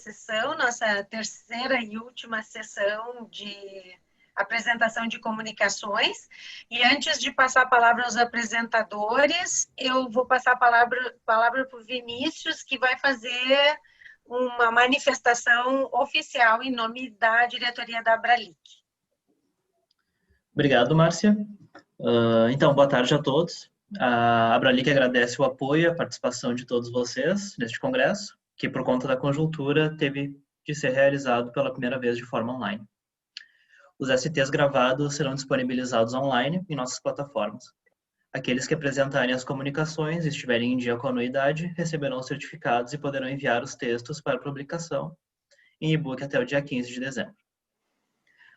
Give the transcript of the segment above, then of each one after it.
sessão, nossa terceira e última sessão de apresentação de comunicações. E antes de passar a palavra aos apresentadores, eu vou passar a palavra para o Vinícius, que vai fazer uma manifestação oficial em nome da diretoria da Abralic. Obrigado, Márcia. Então, boa tarde a todos. A Abralic agradece o apoio e a participação de todos vocês neste congresso, que por conta da conjuntura teve de ser realizado pela primeira vez de forma online. Os STs gravados serão disponibilizados online em nossas plataformas. Aqueles que apresentarem as comunicações e estiverem em dia com a anuidade receberão os certificados e poderão enviar os textos para publicação em e-book até o dia 15 de dezembro.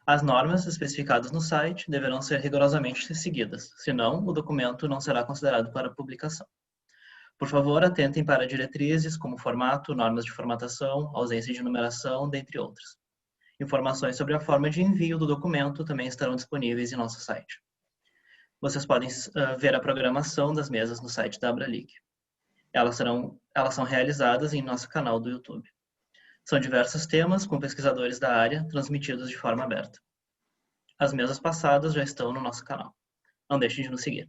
As normas especificadas no site deverão ser rigorosamente seguidas, senão o documento não será considerado para publicação. Por favor, atentem para diretrizes como formato, normas de formatação, ausência de numeração, dentre outras. Informações sobre a forma de envio do documento também estarão disponíveis em nosso site. Vocês podem ver a programação das mesas no site da Abralic. Elas são realizadas em nosso canal do YouTube. São diversos temas com pesquisadores da área transmitidos de forma aberta. As mesas passadas já estão no nosso canal. Não deixem de nos seguir.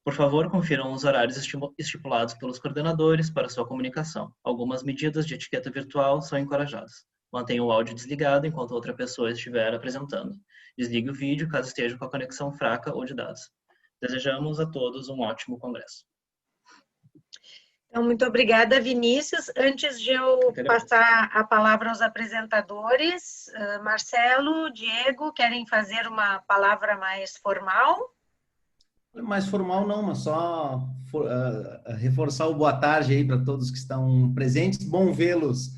Por favor, confiram os horários estipulados pelos coordenadores para sua comunicação. Algumas medidas de etiqueta virtual são encorajadas. Mantenha o áudio desligado enquanto outra pessoa estiver apresentando. Desligue o vídeo caso esteja com a conexão fraca ou de dados. Desejamos a todos um ótimo congresso. Então, muito obrigada, Vinícius. Antes de eu passar a palavra aos apresentadores, Marcelo, Diego, querem fazer uma palavra mais formal? Mais formal não, mas só reforçar o boa tarde aí para todos que estão presentes. Bom vê-los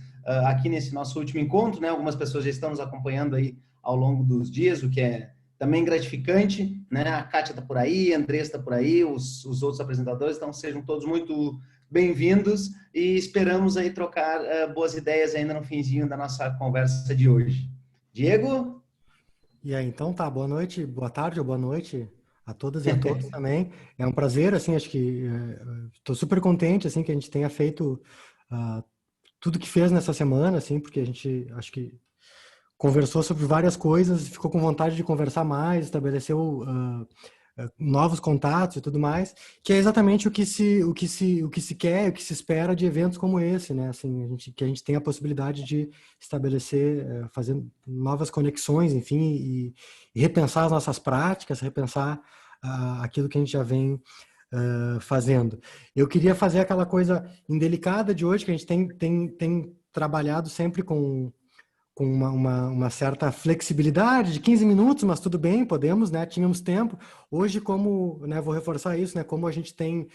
aqui nesse nosso último encontro, né? Algumas pessoas já estão nos acompanhando aí ao longo dos dias, o que é também gratificante, né? A Kátia está por aí, a Andressa está por aí, os outros apresentadores, então sejam todos muito bem-vindos e esperamos aí trocar boas ideias ainda no finzinho da nossa conversa de hoje. Diego? E aí, então tá, boa noite, boa tarde ou boa noite a todas e a todos também. É um prazer, assim, acho que estou super contente, assim, que a gente tenha feito tudo que fez nessa semana, assim, porque a gente, acho que conversou sobre várias coisas, ficou com vontade de conversar mais, estabeleceu novos contatos e tudo mais, que é exatamente o que se quer, o que se espera de eventos como esse, né? Assim, que a gente tem a possibilidade de estabelecer, fazer novas conexões, enfim, e repensar as nossas práticas, repensar aquilo que a gente já vem fazendo. Eu queria fazer aquela coisa indelicada de hoje, que a gente tem trabalhado sempre com uma certa flexibilidade de 15 minutos, mas tudo bem, podemos, né? Tínhamos tempo. Hoje, como, né, vou reforçar isso, né? Como a gente tem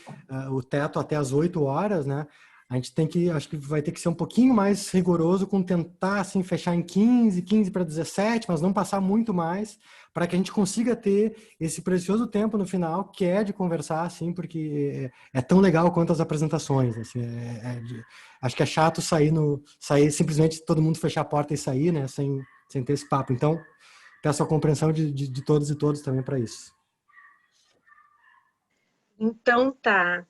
o teto até as 8 horas, né? A gente tem que, acho que vai ter que ser um pouquinho mais rigoroso com tentar, assim, fechar em 15 para 17, mas não passar muito mais, para que a gente consiga ter esse precioso tempo no final, que é de conversar, assim, porque é tão legal quanto as apresentações, assim, acho que é chato sair simplesmente todo mundo fechar a porta e sair, né, sem ter esse papo. Então, peço a compreensão de todos e todas também para isso. Então, tá.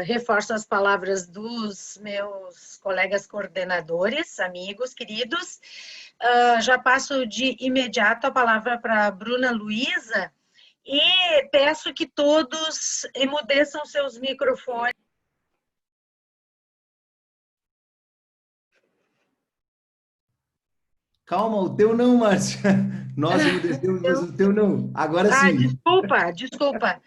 Reforço as palavras dos meus colegas coordenadores, amigos, queridos. Já passo de imediato a palavra para a Bruna Luiza e peço que todos emudeçam seus microfones. Calma, o teu não, Márcia. Nós emudecemos, mas o teu não. Agora sim. Desculpa.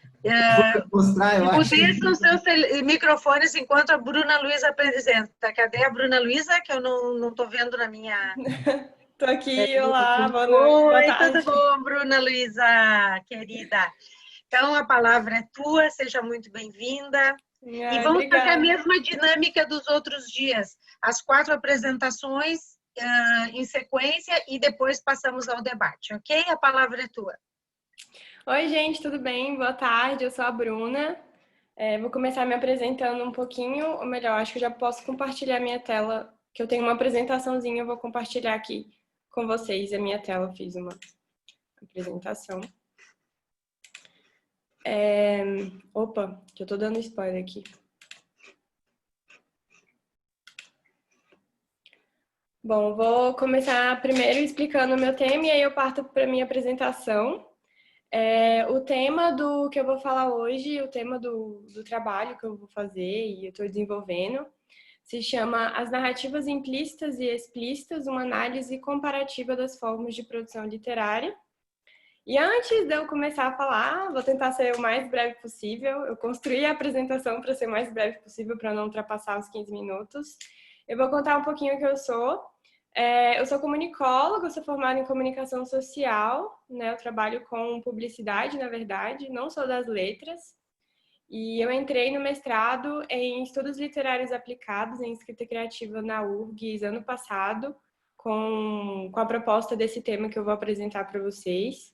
Vou mostrar, eu acho. Emudeçam seus microfones enquanto a Bruna Luiza apresenta. Cadê a Bruna Luiza? Que eu não estou vendo na minha... Estou aqui, olá, boa noite. Oi, boa tarde. tudo bom, Bruna Luiza, querida? Então, a palavra é tua, seja muito bem-vinda. E vamos fazer a mesma dinâmica dos outros dias. As 4 apresentações em sequência e depois passamos ao debate, ok? A palavra é tua. Oi, gente, tudo bem? Boa tarde, eu sou a Bruna. Vou começar me apresentando um pouquinho, ou melhor, acho que eu já posso compartilhar minha tela, que eu tenho uma apresentaçãozinha, eu vou compartilhar aqui com vocês a minha tela, eu fiz uma apresentação. Opa, que eu tô dando spoiler aqui. Bom, vou começar primeiro explicando o meu tema e aí eu parto para a minha apresentação. O tema do que eu vou falar hoje, o tema do trabalho que eu vou fazer e eu estou desenvolvendo, se chama As Narrativas Implícitas e Explícitas, uma análise comparativa das formas de produção literária. E antes de eu começar a falar, vou tentar ser o mais breve possível. Eu construí a apresentação para ser o mais breve possível, para não ultrapassar os 15 minutos. Eu vou contar um pouquinho o que eu sou. Eu sou comunicóloga, eu sou formada em comunicação social, né? Eu trabalho com publicidade, na verdade, não sou das letras. E eu entrei no mestrado em Estudos Literários Aplicados em Escrita Criativa na URGS ano passado, com a proposta desse tema que eu vou apresentar para vocês.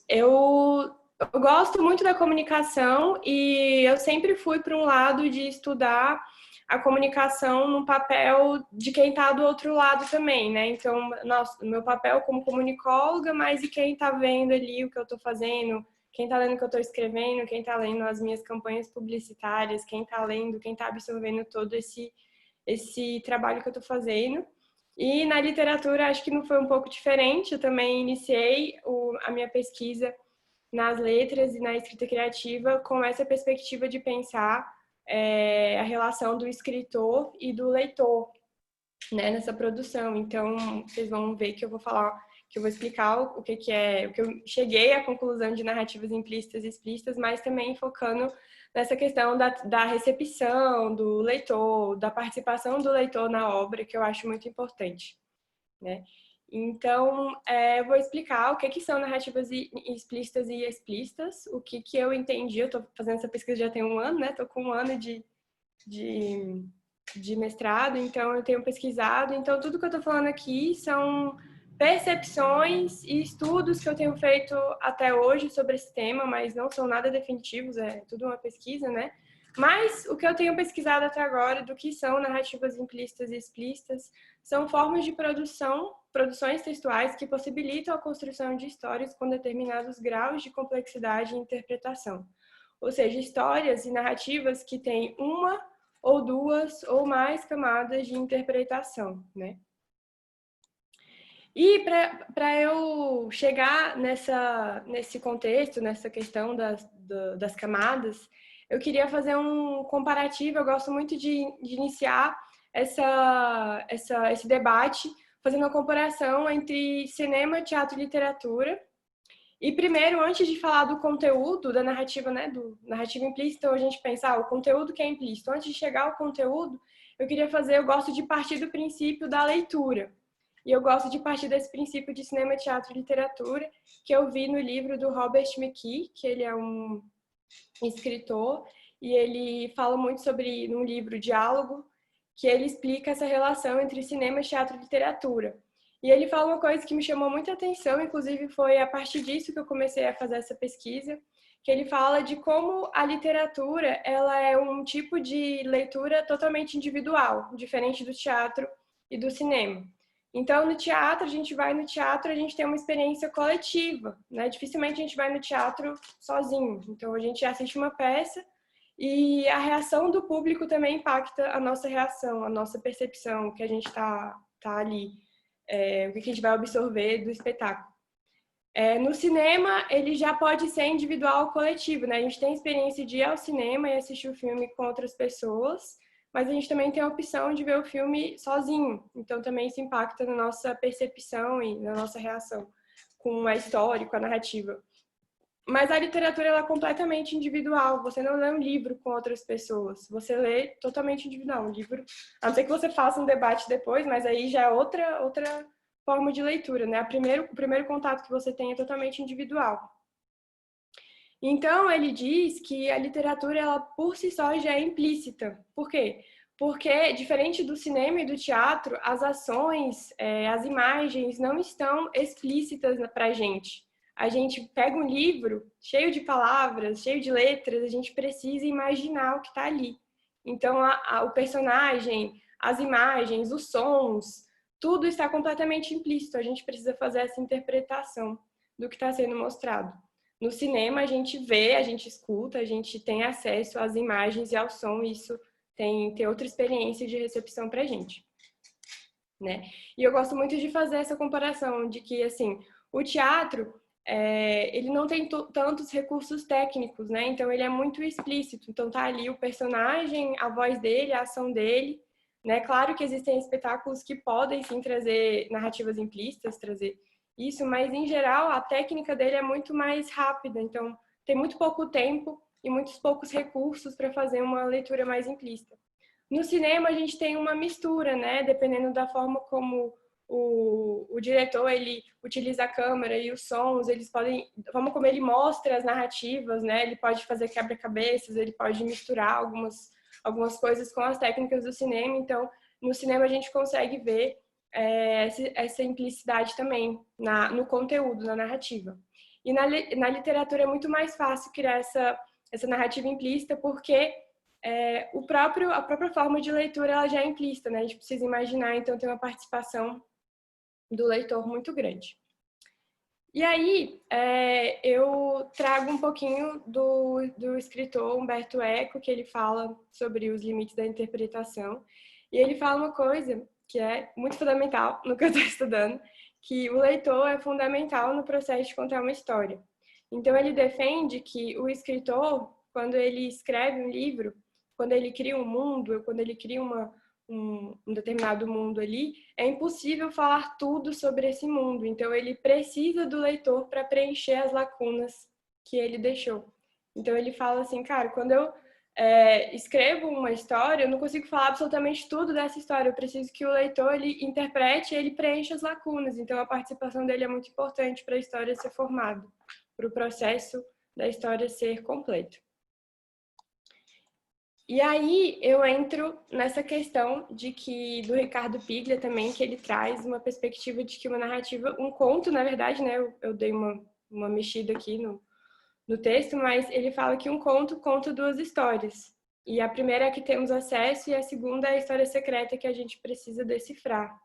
Eu gosto muito da comunicação e eu sempre fui para um lado de estudar a comunicação no papel de quem está do outro lado também, né? Então, meu papel como comunicóloga, mas e quem está vendo ali o que eu estou fazendo, quem está lendo o que eu estou escrevendo, quem está lendo as minhas campanhas publicitárias, quem está lendo, quem está absorvendo todo esse trabalho que eu estou fazendo. E na literatura, acho que não foi um pouco diferente. Eu também iniciei a minha pesquisa nas letras e na escrita criativa com essa perspectiva de pensar a relação do escritor e do leitor, né, nessa produção. Então, vocês vão ver que eu vou falar, que eu vou explicar o que é, o que eu cheguei à conclusão de narrativas implícitas e explícitas, mas também focando nessa questão da recepção do leitor, da participação do leitor na obra, que eu acho muito importante, né? Então, eu vou explicar o que são narrativas implícitas e explícitas, o que eu entendi. Eu estou fazendo essa pesquisa já tem um ano, né? Estou com um ano de mestrado, então eu tenho pesquisado. Então, tudo que eu estou falando aqui são percepções e estudos que eu tenho feito até hoje sobre esse tema, mas não são nada definitivos, é tudo uma pesquisa, né? Mas o que eu tenho pesquisado até agora do que são narrativas implícitas e explícitas são formas de produções textuais que possibilitam a construção de histórias com determinados graus de complexidade e interpretação. Ou seja, histórias e narrativas que têm uma ou duas ou mais camadas de interpretação, né? E para eu chegar nesse contexto, nessa questão das camadas, eu queria fazer um comparativo. Eu gosto muito de iniciar esse debate fazendo uma comparação entre cinema, teatro e literatura. E primeiro, antes de falar do conteúdo da narrativa, né, do narrativa implícita, a gente pensar o conteúdo que é implícito. Antes de chegar ao conteúdo, eu gosto de partir do princípio da leitura. E eu gosto de partir desse princípio de cinema, teatro e literatura, que eu vi no livro do Robert McKee, que ele é um escritor, e ele fala muito sobre, num livro, Diálogo, que ele explica essa relação entre cinema, teatro e literatura. E ele fala uma coisa que me chamou muita atenção, inclusive foi a partir disso que eu comecei a fazer essa pesquisa, que ele fala de como a literatura ela é um tipo de leitura totalmente individual, diferente do teatro e do cinema. Então, no teatro, a gente tem uma experiência coletiva, né? Dificilmente a gente vai no teatro sozinho. Então, a gente assiste uma peça e a reação do público também impacta a nossa reação, a nossa percepção, o que a gente tá ali, o que a gente vai absorver do espetáculo. No cinema, ele já pode ser individual ou coletivo, né? A gente tem a experiência de ir ao cinema e assistir o filme com outras pessoas, mas a gente também tem a opção de ver o filme sozinho. Então, também isso impacta na nossa percepção e na nossa reação com a história, com a narrativa. Mas a literatura ela é completamente individual. Você não lê um livro com outras pessoas. Você lê totalmente individual. Um livro, a não ser que você faça um debate depois, mas aí já é outra forma de leitura, né? O primeiro contato que você tem é totalmente individual. Então, ele diz que a literatura, ela por si só já é implícita. Por quê? Porque, diferente do cinema e do teatro, as ações, as imagens não estão explícitas para a gente. A gente pega um livro cheio de palavras, cheio de letras, a gente precisa imaginar o que está ali. Então, o personagem, as imagens, os sons, tudo está completamente implícito. A gente precisa fazer essa interpretação do que está sendo mostrado. No cinema, a gente vê, a gente escuta, a gente tem acesso às imagens e ao som, e isso tem outra experiência de recepção para a gente. né? E eu gosto muito de fazer essa comparação de que, assim, o teatro, ele não tem tantos recursos técnicos, né? Então, ele é muito explícito. Então, tá ali o personagem, a voz dele, a ação dele, né? Claro que existem espetáculos que podem, sim, trazer narrativas implícitas, trazer isso, mas, em geral, a técnica dele é muito mais rápida. Então, tem muito pouco tempo e muitos poucos recursos para fazer uma leitura mais implícita. No cinema, a gente tem uma mistura, né? Dependendo da forma como o diretor ele utiliza a câmera e os sons, eles podem, da forma como ele mostra as narrativas, né? Ele pode fazer quebra-cabeças, ele pode misturar algumas coisas com as técnicas do cinema. Então, no cinema a gente consegue ver essa implicidade também no conteúdo, na narrativa. E na literatura é muito mais fácil criar essa narrativa implícita, porque a própria forma de leitura ela já é implícita, né? A gente precisa imaginar, então, ter uma participação do leitor muito grande. E aí, eu trago um pouquinho do escritor Umberto Eco, que ele fala sobre os limites da interpretação. E ele fala uma coisa que é muito fundamental no que eu estou estudando, que o leitor é fundamental no processo de contar uma história. Então, ele defende que o escritor, quando ele escreve um livro, quando ele cria um mundo, quando ele cria um determinado mundo ali, é impossível falar tudo sobre esse mundo. Então, ele precisa do leitor para preencher as lacunas que ele deixou. Então, ele fala assim, cara, quando eu escrevo uma história, eu não consigo falar absolutamente tudo dessa história. Eu preciso que o leitor ele interprete e ele preencha as lacunas. Então, a participação dele é muito importante para a história ser formada, para o processo da história ser completo. E aí eu entro nessa questão do Ricardo Piglia também, que ele traz uma perspectiva de que uma narrativa, um conto, na verdade, né? Eu dei uma mexida aqui no texto, mas ele fala que um conto conta duas histórias. E a primeira é a que temos acesso e a segunda é a história secreta que a gente precisa decifrar,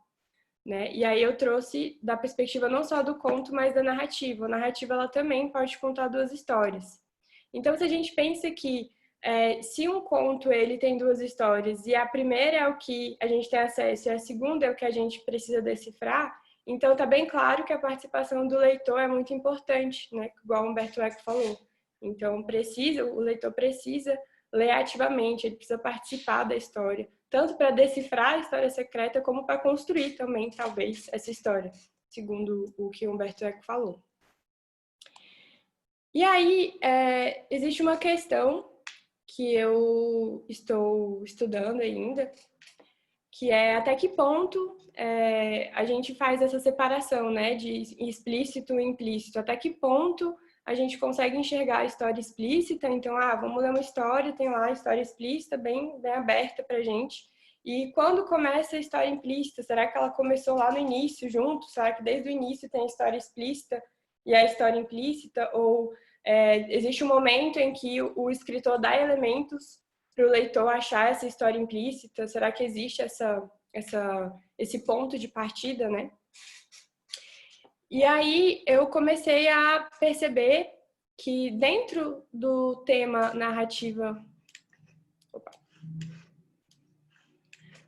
né? E aí eu trouxe da perspectiva não só do conto, mas da narrativa. A narrativa ela também pode contar duas histórias. Então, se a gente pensa que se um conto ele tem duas histórias e a primeira é o que a gente tem acesso e a segunda é o que a gente precisa decifrar, então tá bem claro que a participação do leitor é muito importante, né? Igual o Umberto Eco falou. Então o leitor precisa ler ativamente, ele precisa participar da história, tanto para decifrar a história secreta como para construir também, talvez, essa história, segundo o que o Umberto Eco falou. E aí existe uma questão que eu estou estudando ainda, que é até que ponto a gente faz essa separação, né, de explícito e implícito, até que ponto a gente consegue enxergar a história explícita, então, vamos ler uma história, tem lá a história explícita bem aberta pra gente, e quando começa a história implícita, será que ela começou lá no início junto? Será que desde o início tem a história explícita e a história implícita? Ou existe um momento em que o escritor dá elementos para o leitor achar essa história implícita? Será que existe esse ponto de partida, né? E aí eu comecei a perceber que dentro do tema narrativa...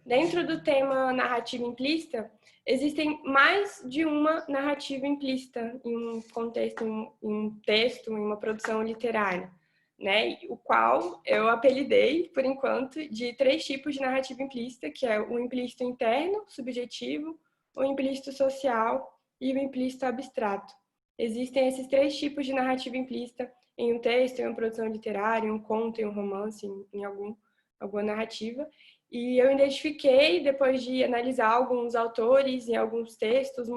Dentro do tema narrativa implícita, existem mais de uma narrativa implícita em um contexto, em um texto, em uma produção literária, né? O qual eu apelidei, por enquanto, de 3 tipos de narrativa implícita, que é o implícito interno, subjetivo, o implícito social e o implícito abstrato. Existem esses 3 tipos de narrativa implícita em um texto, em uma produção literária, em um conto, em um romance, em alguma narrativa. E eu identifiquei, depois de analisar alguns autores e alguns textos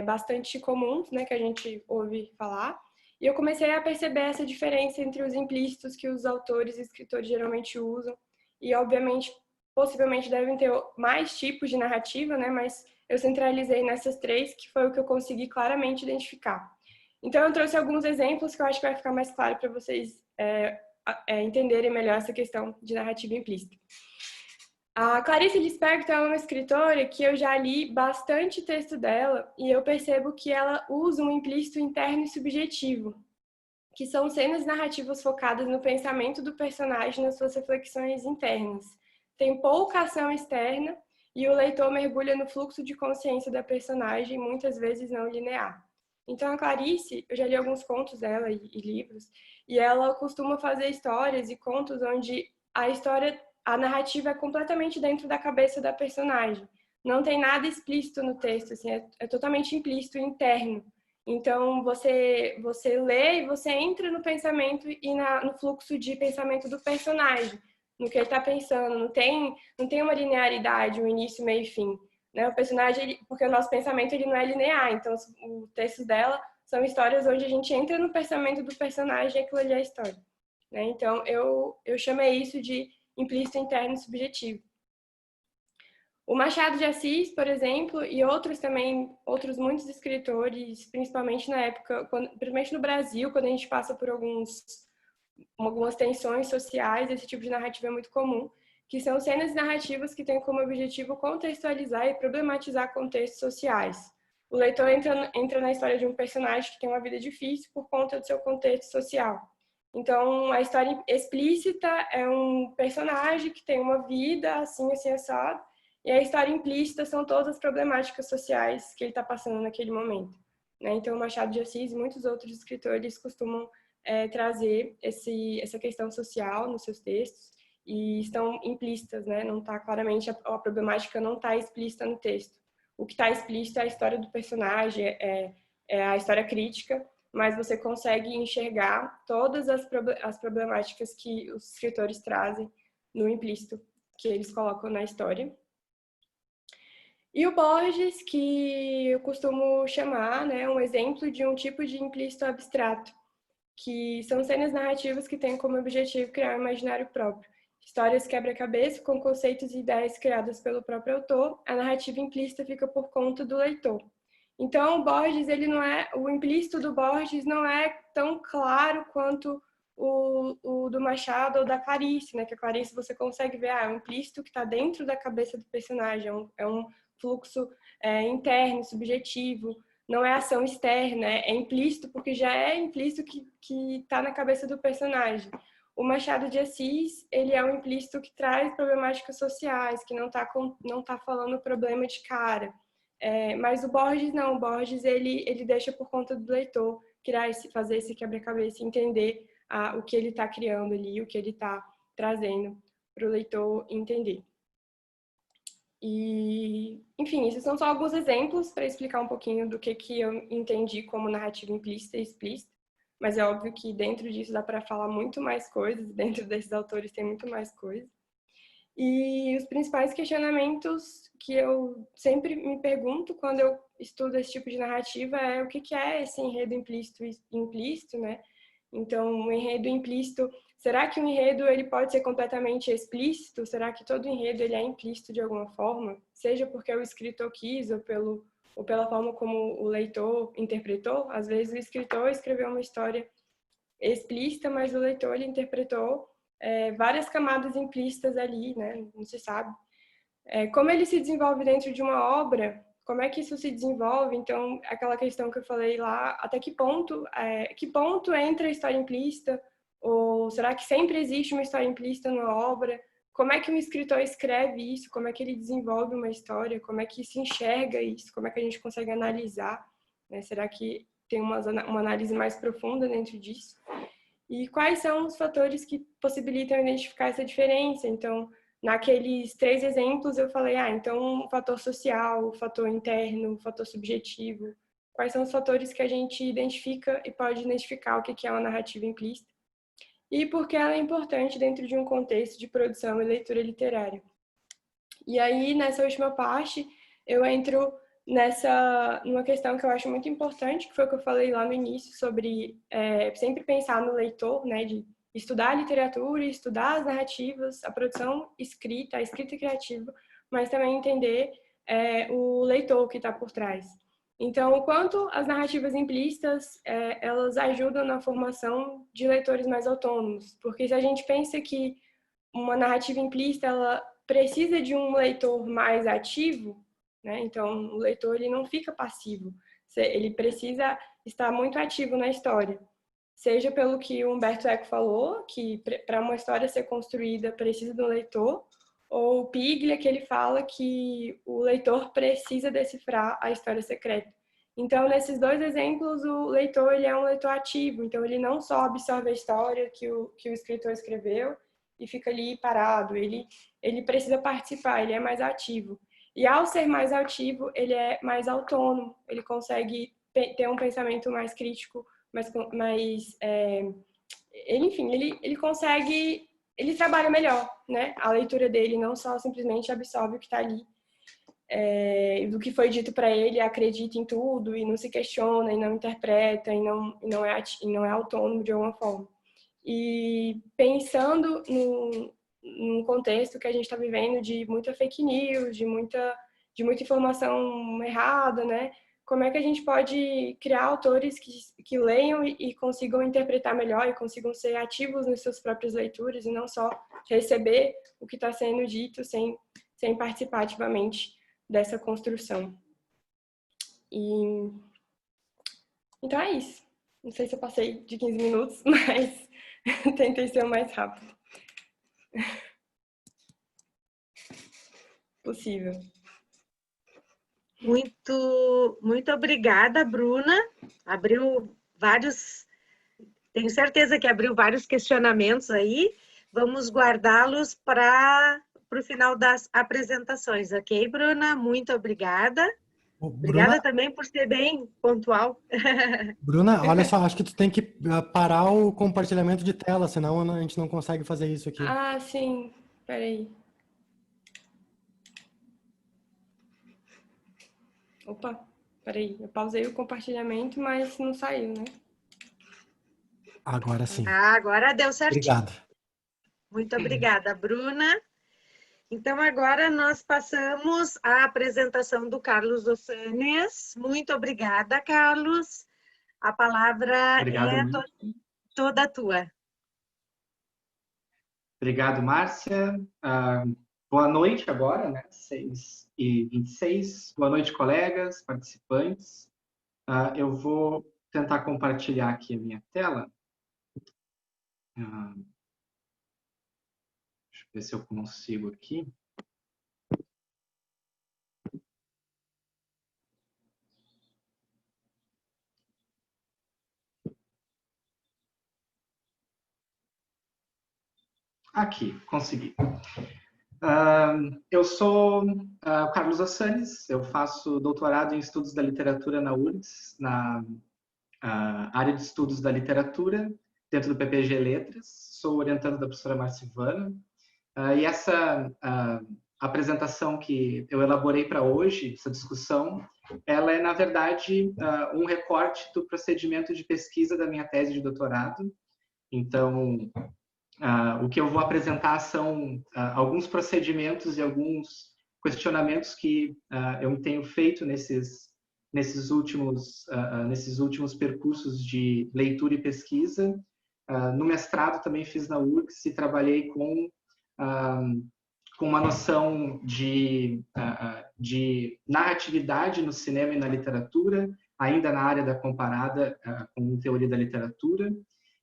bastante comuns, né, que a gente ouve falar, e eu comecei a perceber essa diferença entre os implícitos que os autores e escritores geralmente usam, e obviamente, possivelmente devem ter mais tipos de narrativa, né, mas eu centralizei nessas 3, que foi o que eu consegui claramente identificar. Então, eu trouxe alguns exemplos que eu acho que vai ficar mais claro para vocês entenderem melhor essa questão de narrativa implícita. A Clarice Lispector é uma escritora que eu já li bastante texto dela e eu percebo que ela usa um implícito interno e subjetivo, que são cenas narrativas focadas no pensamento do personagem nas suas reflexões internas. Tem pouca ação externa e o leitor mergulha no fluxo de consciência da personagem, muitas vezes não linear. Então, a Clarice, eu já li alguns contos dela e livros, e ela costuma fazer histórias e contos onde a narrativa é completamente dentro da cabeça da personagem. Não tem nada explícito no texto, assim, é totalmente implícito, interno. Então, você lê e você entra no pensamento e no fluxo de pensamento do personagem, no que ele está pensando. Não tem uma linearidade, um início, meio e fim. Né? O personagem, porque o nosso pensamento ele não é linear. Então, os textos dela são histórias onde a gente entra no pensamento do personagem e aquilo ali é a história. Né? Então, eu chamei isso de implícito interno subjetivo. O Machado de Assis, por exemplo, e outros muitos escritores, principalmente na época, principalmente no Brasil, quando a gente passa por algumas tensões sociais, esse tipo de narrativa é muito comum, que são cenas narrativas que têm como objetivo contextualizar e problematizar contextos sociais. O leitor entra na história de um personagem que tem uma vida difícil por conta do seu contexto social. Então, a história explícita é um personagem que tem uma vida assim, assado, e a história implícita são todas as problemáticas sociais que ele está passando naquele momento. Né? Então, o Machado de Assis e muitos outros escritores costumam trazer essa questão social nos seus textos e estão implícitas, né? Não está claramente, a problemática não está explícita no texto. O que está explícito é a história do personagem, é a história crítica, mas você consegue enxergar todas as problemáticas que os escritores trazem no implícito que eles colocam na história. E o Borges, que eu costumo chamar, né, um exemplo de um tipo de implícito abstrato, que são cenas narrativas que têm como objetivo criar um imaginário próprio. Histórias quebra-cabeça com conceitos e ideias criadas pelo próprio autor, a narrativa implícita fica por conta do leitor. Então, o Borges, o implícito do Borges não é tão claro quanto o do Machado ou da Clarice, né? Que a Clarice você consegue ver, é um implícito que está dentro da cabeça do personagem, é um fluxo interno, subjetivo, não é ação externa, é implícito porque já é implícito que está na cabeça do personagem. O Machado de Assis, ele é um implícito que traz problemáticas sociais, que não tá falando problema de cara. Mas o Borges não, o Borges ele deixa por conta do leitor fazer esse quebra-cabeça, entender o que ele está criando ali, o que ele está trazendo para o leitor entender. E, enfim, esses são só alguns exemplos para explicar um pouquinho do que eu entendi como narrativa implícita e explícita, mas é óbvio que dentro disso dá para falar muito mais coisas, dentro desses autores tem muito mais coisa. E os principais questionamentos que eu sempre me pergunto quando eu estudo esse tipo de narrativa é o que é esse enredo implícito e implícito, né? Então, o enredo implícito, será que o enredo ele pode ser completamente explícito? Será que todo enredo ele é implícito de alguma forma? Seja porque o escritor quis ou pela forma como o leitor interpretou? Às vezes o escritor escreveu uma história explícita, mas o leitor ele interpretou várias camadas implícitas ali, né? Não se sabe. Como ele se desenvolve dentro de uma obra, como é que isso se desenvolve? Então, aquela questão que eu falei lá, até que ponto entra a história implícita? Ou será que sempre existe uma história implícita numa obra? Como é que um escritor escreve isso? Como é que ele desenvolve uma história? Como é que se enxerga isso? Como é que a gente consegue analisar? Né? Será que tem uma análise mais profunda dentro disso? E quais são os fatores que possibilitam identificar essa diferença? Então, naqueles 3 exemplos, eu falei, então, o fator social, o fator interno, o fator subjetivo. Quais são os fatores que a gente identifica e pode identificar o que é uma narrativa implícita? E por que ela é importante dentro de um contexto de produção e leitura literária? E aí, nessa última parte, eu entro numa questão que eu acho muito importante, que foi o que eu falei lá no início, sobre sempre pensar no leitor, né, de estudar a literatura, estudar as narrativas, a produção escrita, a escrita criativa, mas também entender o leitor que está por trás. Então, o quanto as narrativas implícitas, elas ajudam na formação de leitores mais autônomos, porque se a gente pensa que uma narrativa implícita, ela precisa de um leitor mais ativo, né? Então, o leitor ele não fica passivo, ele precisa estar muito ativo na história. Seja pelo que o Humberto Eco falou, que para uma história ser construída precisa de um leitor, ou Piglia, que ele fala que o leitor precisa decifrar a história secreta. Então, nesses dois exemplos, o leitor ele é um leitor ativo, então ele não só absorve a história que o escritor escreveu e fica ali parado, ele precisa participar, ele é mais ativo. E ao ser mais ativo, ele é mais autônomo, ele consegue ter um pensamento mais crítico, ele consegue, ele trabalha melhor, né? A leitura dele não só simplesmente absorve o que está ali, do que foi dito para ele, acredita em tudo e não se questiona e não interpreta e não é autônomo de alguma forma. E pensando num contexto que a gente está vivendo de muita fake news, de muita informação errada, né? Como é que a gente pode criar autores que leiam e consigam interpretar melhor e consigam ser ativos nas suas próprias leituras e não só receber o que está sendo dito sem participar ativamente dessa construção. Então é isso. Não sei se eu passei de 15 minutos, mas tentei ser o mais rápido possível. Muito obrigada, Bruna. Tenho certeza que abriu vários questionamentos aí. Vamos guardá-los para o final das apresentações, ok, Bruna? Muito obrigada. Obrigada também por ser bem pontual. Bruna, olha só, acho que tu tem que parar o compartilhamento de tela, senão a gente não consegue fazer isso aqui. Ah, sim. Peraí. Opa, peraí. Eu pausei o compartilhamento, mas não saiu, né? Agora sim. Agora deu certinho. Obrigado. Muito obrigada, Bruna. Então, agora nós passamos à apresentação do Carlos Osânias. Muito obrigada, Carlos. A palavra Obrigado, toda tua. Obrigado, Márcia. Boa noite agora, né? 6h26. Boa noite, colegas, participantes. Eu vou tentar compartilhar aqui a minha tela. Deixa eu ver se eu consigo aqui. Aqui, consegui. Eu sou o Carlos Osânias, eu faço doutorado em Estudos da Literatura na URGS, na área de Estudos da Literatura, dentro do PPG Letras. Sou orientando da professora Marcivana. E essa apresentação que eu elaborei para hoje, essa discussão, ela é, na verdade, um recorte do procedimento de pesquisa da minha tese de doutorado. Então, o que eu vou apresentar são alguns procedimentos e alguns questionamentos que eu tenho feito nesses últimos percursos de leitura e pesquisa. No mestrado também fiz na URGS e trabalhei com uma noção de narratividade no cinema e na literatura, ainda na área da comparada com teoria da literatura,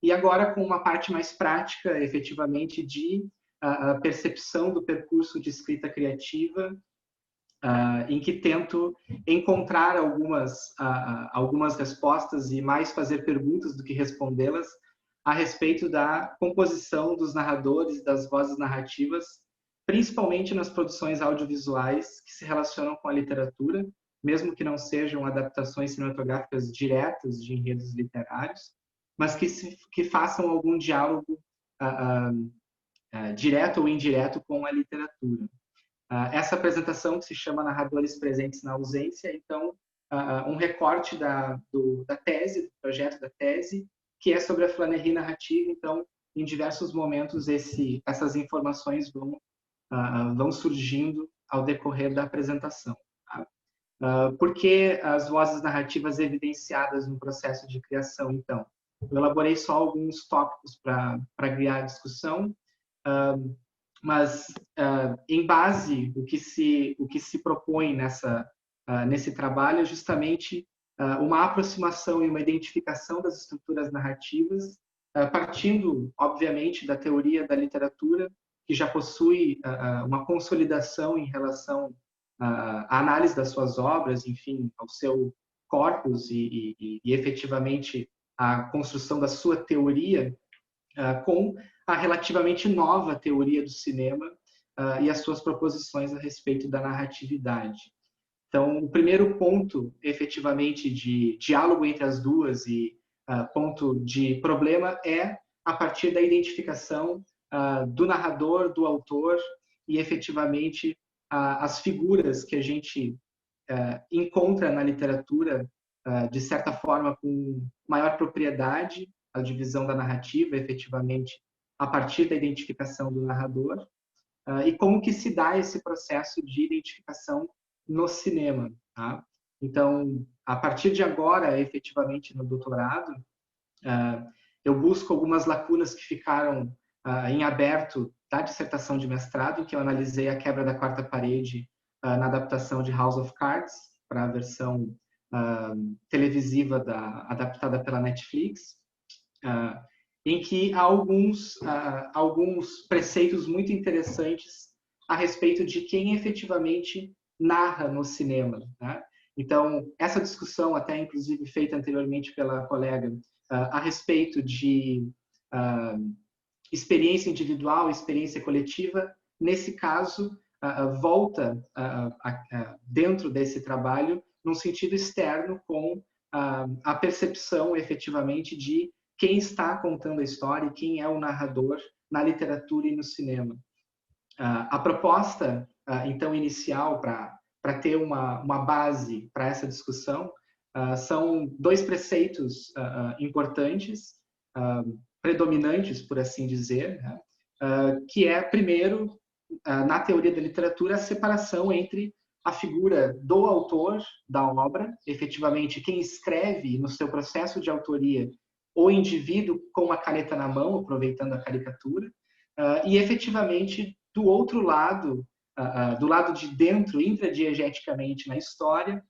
e agora com uma parte mais prática, efetivamente, de percepção do percurso de escrita criativa, em que tento encontrar algumas respostas e mais fazer perguntas do que respondê-las a respeito da composição dos narradores e das vozes narrativas, principalmente nas produções audiovisuais que se relacionam com a literatura, mesmo que não sejam adaptações cinematográficas diretas de enredos literários, mas que façam algum diálogo direto ou indireto com a literatura. Essa apresentação, que se chama Narradores Presentes na Ausência, então, um recorte da tese, do projeto da tese, que é sobre a flanerie narrativa. Então, em diversos momentos, essas informações vão surgindo ao decorrer da apresentação. Tá? Por que as vozes narrativas evidenciadas no processo de criação, então? Eu elaborei só alguns tópicos para guiar a discussão, mas, em base, o que se propõe nesse trabalho é justamente uma aproximação e uma identificação das estruturas narrativas, partindo, obviamente, da teoria da literatura, que já possui uma consolidação em relação à análise das suas obras, enfim, ao seu corpus e efetivamente a construção da sua teoria, com a relativamente nova teoria do cinema e as suas proposições a respeito da narratividade. Então, o primeiro ponto, efetivamente, de diálogo entre as duas e ponto de problema é a partir da identificação do narrador, do autor e, efetivamente, as figuras que a gente encontra na literatura, de certa forma, com maior propriedade, a divisão da narrativa, efetivamente, a partir da identificação do narrador, e como que se dá esse processo de identificação no cinema. Tá? Então, a partir de agora, efetivamente, no doutorado, eu busco algumas lacunas que ficaram em aberto da dissertação de mestrado, que eu analisei a quebra da quarta parede na adaptação de House of Cards, para a versão televisiva adaptada pela Netflix, em que há alguns preceitos muito interessantes a respeito de quem efetivamente narra no cinema. Né? Então, essa discussão, até inclusive feita anteriormente pela colega, a respeito de experiência individual, experiência coletiva, nesse caso, volta dentro desse trabalho num sentido externo com a percepção, efetivamente, de quem está contando a história e quem é o narrador na literatura e no cinema. A proposta, então, inicial para ter uma base para essa discussão são dois preceitos importantes, predominantes, por assim dizer, né? Que é, primeiro, na teoria da literatura, a separação entre a figura do autor da obra, efetivamente quem escreve no seu processo de autoria, o indivíduo com a caneta na mão, aproveitando a caricatura, e efetivamente do outro lado, do lado de dentro, intradiegeticamente na história,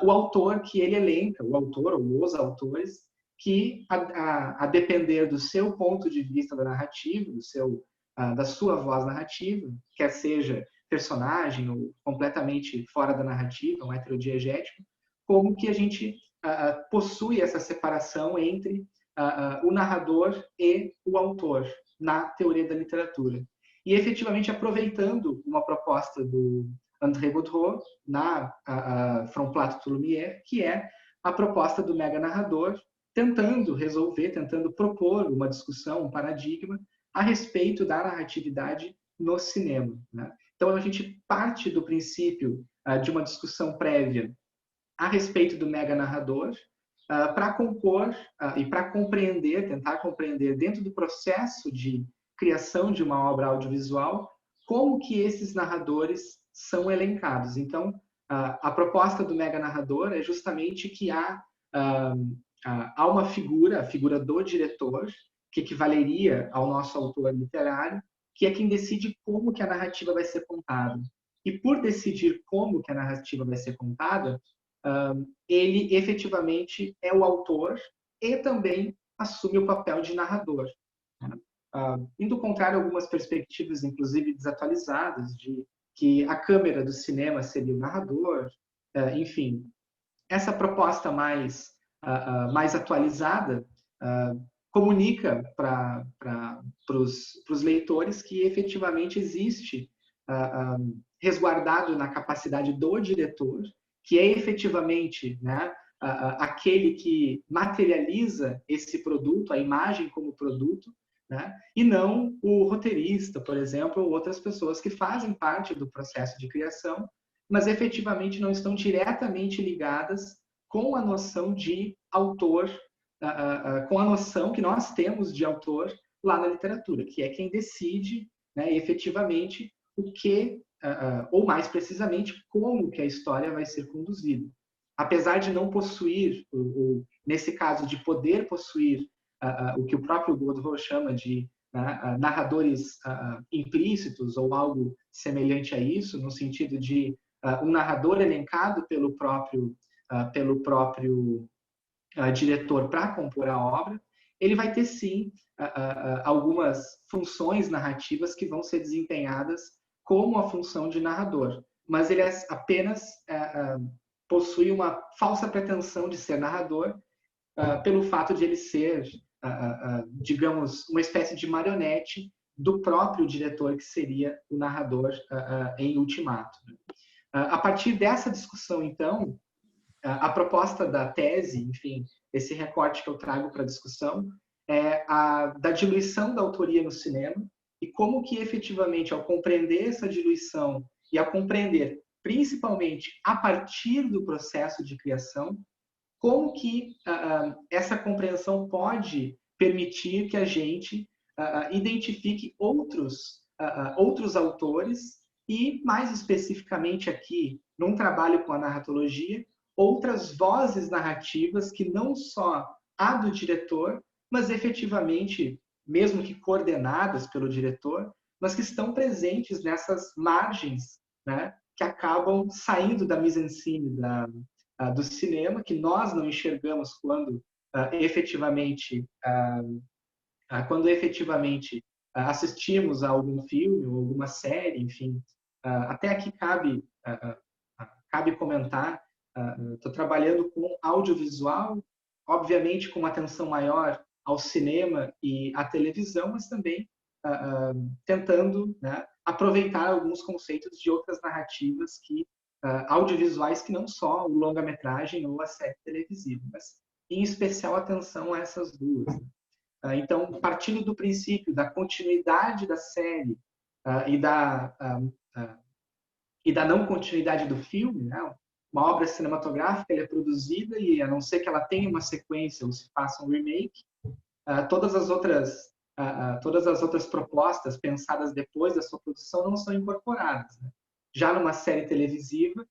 o autor que ele elenca, o autor ou os autores, que a depender do seu ponto de vista da narrativa, da sua voz narrativa, quer seja personagem ou completamente fora da narrativa, um heterodiegético, como que a gente possui essa separação entre o narrador e o autor na teoria da literatura. E efetivamente aproveitando uma proposta do André Baudreau na From Plato to Lumière, que é a proposta do mega narrador, tentando resolver, tentando propor uma discussão, um paradigma a respeito da narratividade no cinema. Né? Então a gente parte do princípio de uma discussão prévia a respeito do mega narrador, para compor e para compreender, tentar compreender dentro do processo de criação de uma obra audiovisual, como que esses narradores são elencados. Então, a proposta do mega narrador é justamente que há uma figura, a figura do diretor, que equivaleria ao nosso autor literário, que é quem decide como que a narrativa vai ser contada. E por decidir como que a narrativa vai ser contada, ele efetivamente é o autor e também assume o papel de narrador. Indo contrário a algumas perspectivas, inclusive desatualizadas, de que a câmera do cinema seria o narrador, enfim. Essa proposta mais atualizada comunica para os leitores que efetivamente existe, resguardado na capacidade do diretor, que é efetivamente, né, aquele que materializa esse produto, a imagem como produto, né, e não o roteirista, por exemplo, ou outras pessoas que fazem parte do processo de criação, mas efetivamente não estão diretamente ligadas com a noção de autor, com a noção que nós temos de autor lá na literatura, que é quem decide, né, efetivamente o que, ou mais precisamente, como que a história vai ser conduzida. Apesar de não possuir, nesse caso, de poder possuir o que o próprio Baudreau chama de narradores implícitos ou algo semelhante a isso, no sentido de um narrador elencado pelo próprio diretor para compor a obra, ele vai ter sim algumas funções narrativas que vão ser desempenhadas como a função de narrador, mas ele apenas possui uma falsa pretensão de ser narrador pelo fato de ele ser, digamos, uma espécie de marionete do próprio diretor, que seria o narrador em ultimato. A partir dessa discussão, então, a proposta da tese, enfim, esse recorte que eu trago para a discussão, é a da diluição da autoria no cinema e como que, efetivamente, ao compreender essa diluição e a compreender, principalmente, a partir do processo de criação, como que essa compreensão pode permitir que a gente identifique outros autores e, mais especificamente aqui, num trabalho com a narratologia, outras vozes narrativas que não só a do diretor, mas efetivamente, mesmo que coordenadas pelo diretor, mas que estão presentes nessas margens, né, que acabam saindo da mise-en-scène do cinema, que nós não enxergamos quando efetivamente assistimos a algum filme ou alguma série, enfim. Até aqui cabe comentar, estou trabalhando com audiovisual, obviamente com uma atenção maior ao cinema e à televisão, mas também tentando, né, aproveitar alguns conceitos de outras narrativas audiovisuais, que não só o longa-metragem ou a série televisiva, mas em especial atenção a essas duas. Então, partindo do princípio da continuidade da série e da não continuidade do filme, né? Uma obra cinematográfica é produzida e, a não ser que ela tenha uma sequência ou se faça um remake, todas as outras propostas pensadas depois da sua produção não são incorporadas, né? Já numa série televisiva,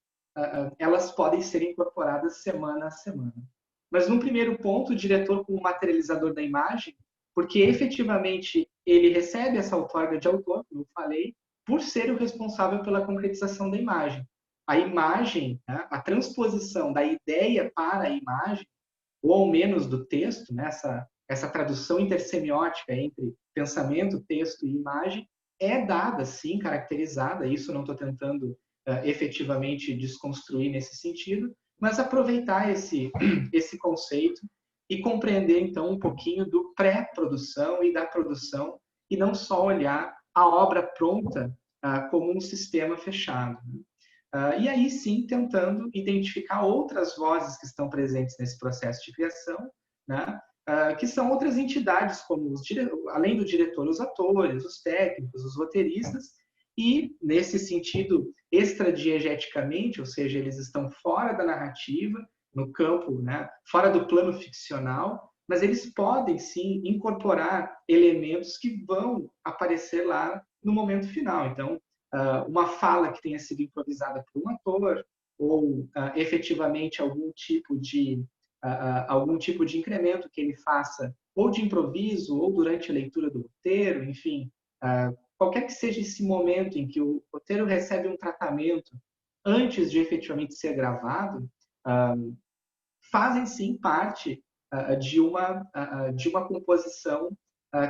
elas podem ser incorporadas semana a semana. Mas, num primeiro ponto, o diretor, como materializador da imagem, porque efetivamente ele recebe essa outorga de autor, como eu falei, por ser o responsável pela concretização da imagem. A imagem, né, a transposição da ideia para a imagem, ou ao menos do texto, né, essa tradução intersemiótica entre pensamento, texto e imagem, é dada, sim, caracterizada. Isso não estou tentando efetivamente desconstruir nesse sentido, mas aproveitar esse conceito e compreender, então, um pouquinho do pré-produção e da produção, e não só olhar a obra pronta como um sistema fechado. E aí, sim, tentando identificar outras vozes que estão presentes nesse processo de criação, né? Que são outras entidades, como além do diretor, os atores, os técnicos, os roteiristas, e, nesse sentido, extradiegeticamente, ou seja, eles estão fora da narrativa, no campo, né, fora do plano ficcional, mas eles podem, sim, incorporar elementos que vão aparecer lá no momento final. Então, uma fala que tenha sido improvisada por um ator, ou efetivamente algum tipo de incremento que ele faça, ou de improviso, ou durante a leitura do roteiro, enfim, qualquer que seja esse momento em que o roteiro recebe um tratamento antes de efetivamente ser gravado, fazem sim parte de uma composição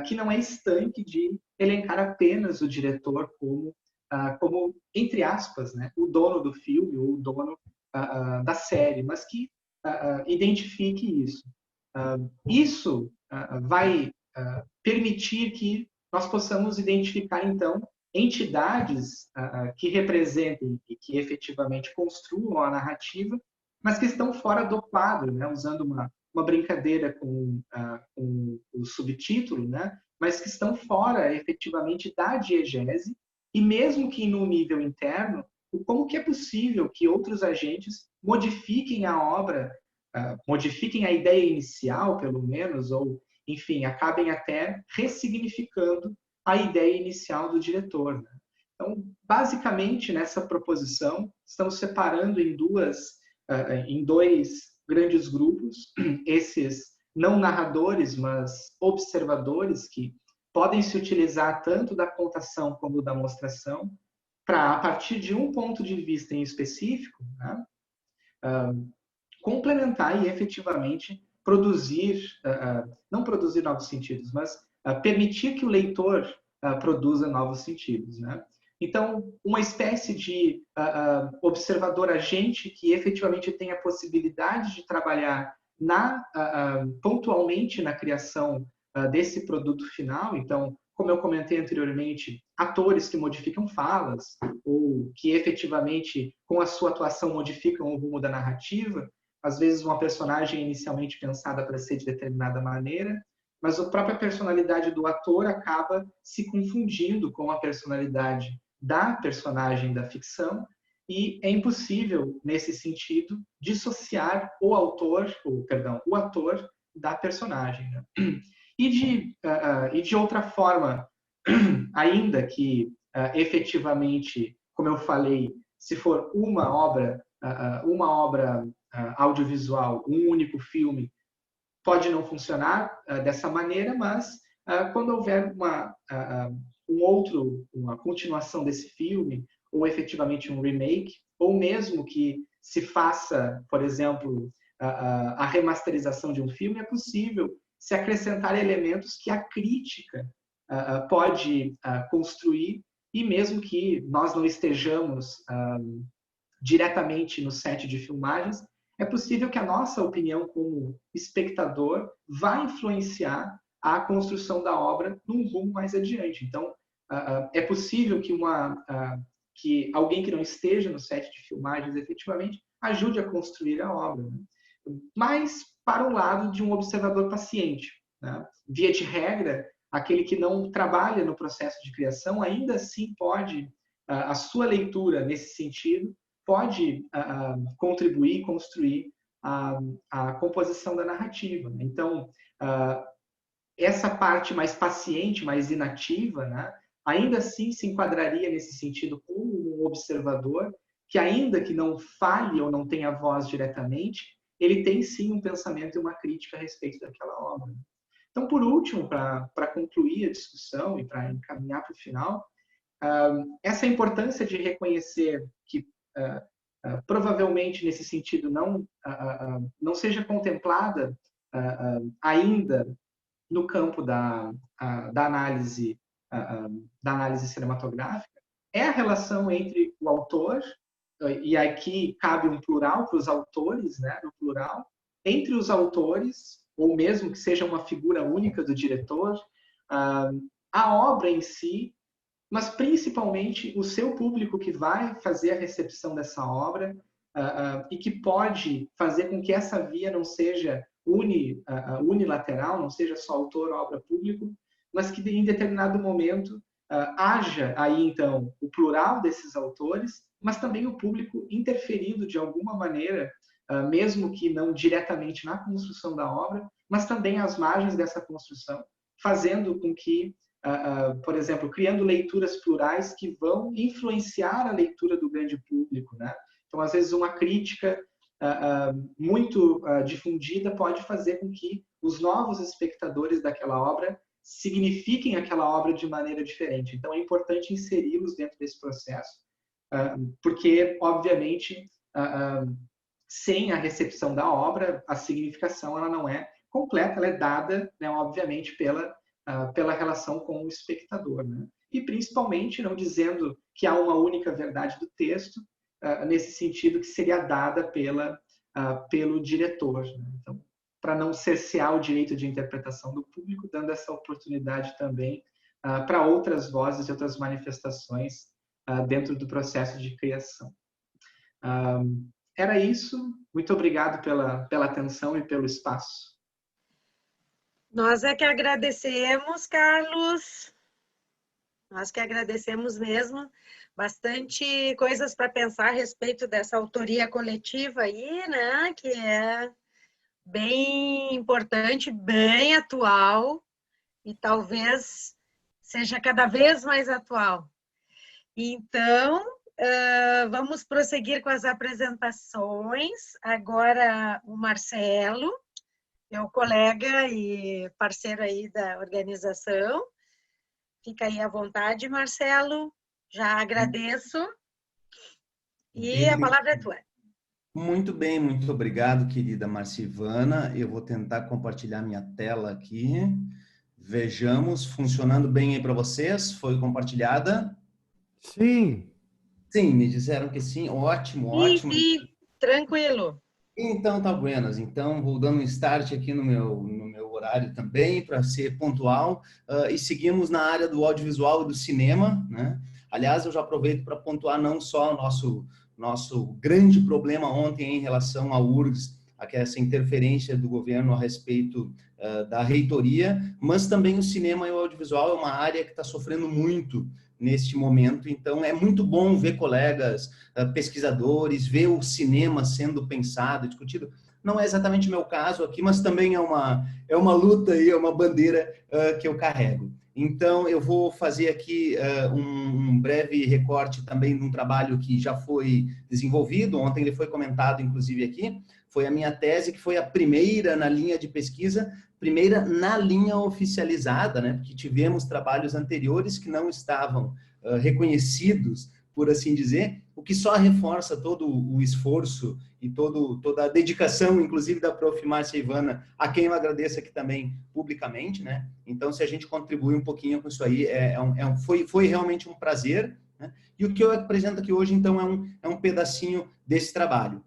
que não é estanque de elencar apenas o diretor como entre aspas, né, o dono do filme ou o dono da série, mas que identifique isso. Isso vai permitir que nós possamos identificar, então, entidades que representem e que efetivamente construam a narrativa, mas que estão fora do quadro, né? Usando uma brincadeira com o subtítulo, né? Mas que estão fora, efetivamente, da diegese, e mesmo que no nível interno, como que é possível que outros agentes modifiquem a obra, modifiquem a ideia inicial, pelo menos, ou, enfim, acabem até ressignificando a ideia inicial do diretor, né? Então, basicamente, nessa proposição, estamos separando em dois grandes grupos, esses não narradores, mas observadores, que podem se utilizar tanto da contação como da mostração, para, a partir de um ponto de vista em específico, né, complementar e efetivamente produzir, não produzir novos sentidos, mas permitir que o leitor produza novos sentidos, né? Então, uma espécie de observador agente que efetivamente tem a possibilidade de trabalhar pontualmente na criação desse produto final. Então, como eu comentei anteriormente, atores que modificam falas ou que efetivamente, com a sua atuação, modificam o rumo da narrativa. Às vezes, uma personagem é inicialmente pensada para ser de determinada maneira, mas a própria personalidade do ator acaba se confundindo com a personalidade da personagem da ficção, e é impossível, nesse sentido, dissociar o ator da personagem, né? E de outra forma, ainda que efetivamente, como eu falei, se for uma obra audiovisual, um único filme, pode não funcionar dessa maneira, mas quando houver uma continuação desse filme, ou efetivamente um remake, ou mesmo que se faça, por exemplo, a remasterização de um filme, é possível se acrescentar elementos que a crítica pode construir, e mesmo que nós não estejamos diretamente no set de filmagens, é possível que a nossa opinião como espectador vá influenciar a construção da obra num rumo mais adiante. Então, é possível que alguém que não esteja no set de filmagens efetivamente ajude a construir a obra, né? Mas para o lado de um observador paciente, né? Via de regra, aquele que não trabalha no processo de criação ainda assim pode, a sua leitura nesse sentido, pode contribuir, construir a composição da narrativa. Então, essa parte mais paciente, mais inativa, né, ainda assim se enquadraria nesse sentido como um observador que, ainda que não fale ou não tenha voz diretamente, ele tem sim um pensamento e uma crítica a respeito daquela obra. Então, por último, para concluir a discussão e para encaminhar para o final, essa importância de reconhecer que provavelmente nesse sentido não seja contemplada ainda no campo da análise cinematográfica, é a relação entre o autor, e aqui cabe um plural para os autores, né, no plural, entre os autores, ou mesmo que seja uma figura única do diretor, a obra em si, mas principalmente o seu público que vai fazer a recepção dessa obra e que pode fazer com que essa via não seja unilateral, não seja só autor, obra, público, mas que em determinado momento haja aí então o plural desses autores, mas também o público interferindo de alguma maneira, mesmo que não diretamente na construção da obra, mas também às margens dessa construção, fazendo com que por exemplo, criando leituras plurais que vão influenciar a leitura do grande público, né? Então, às vezes, uma crítica muito difundida pode fazer com que os novos espectadores daquela obra signifiquem aquela obra de maneira diferente. Então, é importante inseri-los dentro desse processo, porque, obviamente, sem a recepção da obra, a significação ela não é completa, ela é dada, né, obviamente, pela relação com o espectador, né? E principalmente não dizendo que há uma única verdade do texto, nesse sentido que seria dada pelo diretor, né? Então, para não cercear o direito de interpretação do público, dando essa oportunidade também para outras vozes e outras manifestações dentro do processo de criação. Era isso. Muito obrigado pela atenção e pelo espaço. Nós é que agradecemos, Carlos. Nós que agradecemos mesmo. Bastante coisas para pensar a respeito dessa autoria coletiva aí, né? Que é bem importante, bem atual e talvez seja cada vez mais atual. Então, vamos prosseguir com as apresentações. Agora, o Marcelo, meu colega e parceiro aí da organização. Fica aí à vontade, Marcelo. Já agradeço. E a palavra é tua. Muito bem, muito obrigado, querida Marcivana. Eu vou tentar compartilhar minha tela aqui. Vejamos, funcionando bem aí para vocês? Foi compartilhada? Sim. Sim, me disseram que sim. Ótimo, Sim, ótimo. sim, tranquilo. Então, tá buenas. Então, vou dando um start aqui no meu horário também, para ser pontual. E seguimos na área do audiovisual e do cinema, né? Aliás, eu já aproveito para pontuar não só o nosso grande problema ontem em relação à URGS, que é essa interferência do governo a respeito da reitoria, mas também o cinema e o audiovisual é uma área que está sofrendo muito neste momento. Então, é muito bom ver colegas pesquisadores, ver o cinema sendo pensado, discutido. Não é exatamente o meu caso aqui, mas também é uma luta e é uma bandeira que eu carrego. Então, eu vou fazer aqui um breve recorte também de um trabalho que já foi desenvolvido. Ontem ele foi comentado, inclusive, aqui. Foi a minha tese, que foi a primeira na linha de pesquisa, primeira na linha oficializada, né? Porque tivemos trabalhos anteriores que não estavam reconhecidos, por assim dizer, o que só reforça todo o esforço e toda a dedicação, inclusive da prof. Márcia Ivana, a quem eu agradeço aqui também publicamente, né? Então, se a gente contribui um pouquinho com isso aí, foi realmente um prazer, né? E o que eu apresento aqui hoje, então, é um pedacinho desse trabalho.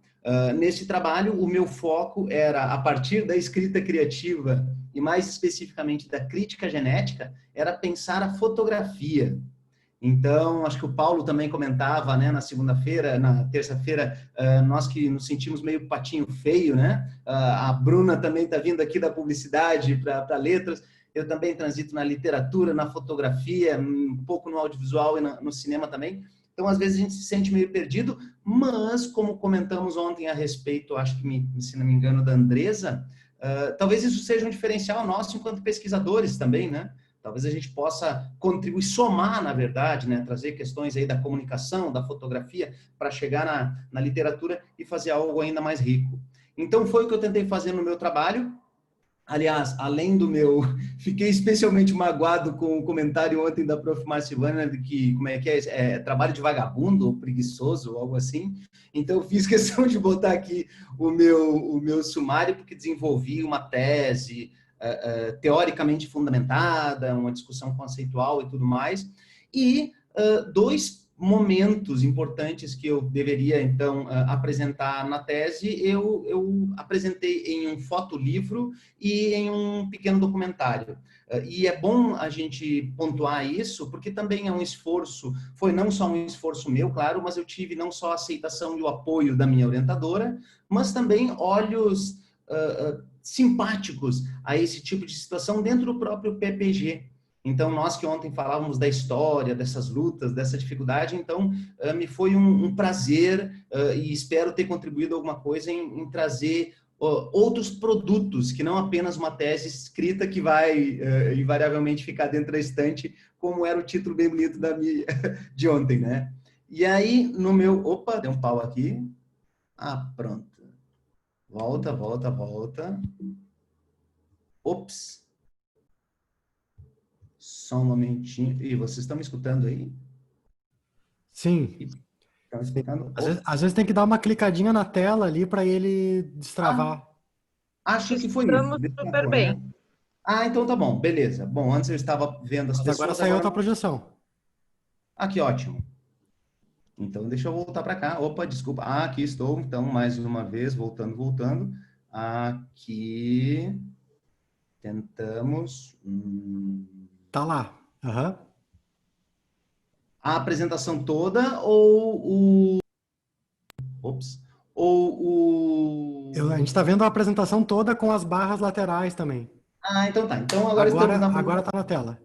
Nesse trabalho, o meu foco era, a partir da escrita criativa e mais especificamente da crítica genética, era pensar a fotografia. Então, acho que o Paulo também comentava, né, na terça-feira, nós que nos sentimos meio patinho feio, né? A Bruna também está vindo aqui da publicidade para letras. Eu também transito na literatura, na fotografia, um pouco no audiovisual e no cinema também. Então, às vezes, a gente se sente meio perdido, mas, como comentamos ontem a respeito, acho que, se não me engano, da Andresa, talvez isso seja um diferencial nosso enquanto pesquisadores também, né? Talvez a gente possa contribuir, somar, na verdade, né? Trazer questões aí da comunicação, da fotografia, para chegar na literatura e fazer algo ainda mais rico. Então, foi o que eu tentei fazer no meu trabalho. Aliás, além do meu... Fiquei especialmente magoado com o comentário ontem da prof. Márcia Ivana, de que, como é que é trabalho de vagabundo ou preguiçoso, ou algo assim. Então, eu fiz questão de botar aqui o meu sumário, porque desenvolvi uma tese teoricamente fundamentada, uma discussão conceitual e tudo mais. E dois momentos importantes que eu deveria, então, apresentar na tese, eu apresentei em um fotolivro e em um pequeno documentário. E é bom a gente pontuar isso, porque também é um esforço, foi não só um esforço meu, claro, mas eu tive não só a aceitação e o apoio da minha orientadora, mas também olhos simpáticos a esse tipo de situação dentro do próprio PPG. Então, nós que ontem falávamos da história, dessas lutas, dessa dificuldade, então, me foi um prazer e espero ter contribuído alguma coisa em trazer outros produtos, que não apenas uma tese escrita que vai invariavelmente ficar dentro da estante, como era o título bem bonito de ontem, né? E aí, no meu... Opa, deu um pau aqui. Ah, pronto. Volta. Ops. Só um momentinho. E vocês estão me escutando aí? Sim. Estão escutando? Às vezes tem que dar uma clicadinha na tela ali para ele destravar. Acho que foi Estamos isso. super bem. Né? Então tá bom, beleza. Bom, antes eu estava vendo as Mas pessoas. agora saiu outra projeção. Que ótimo. Então, deixa eu voltar para cá. Opa, desculpa. Aqui estou. Então, mais uma vez, voltando. Aqui. Tentamos. Tá lá. Uhum. A apresentação toda ou o... Ops. A gente está vendo a apresentação toda com as barras laterais também. Então tá. Então, agora estamos na... Agora tá na tela.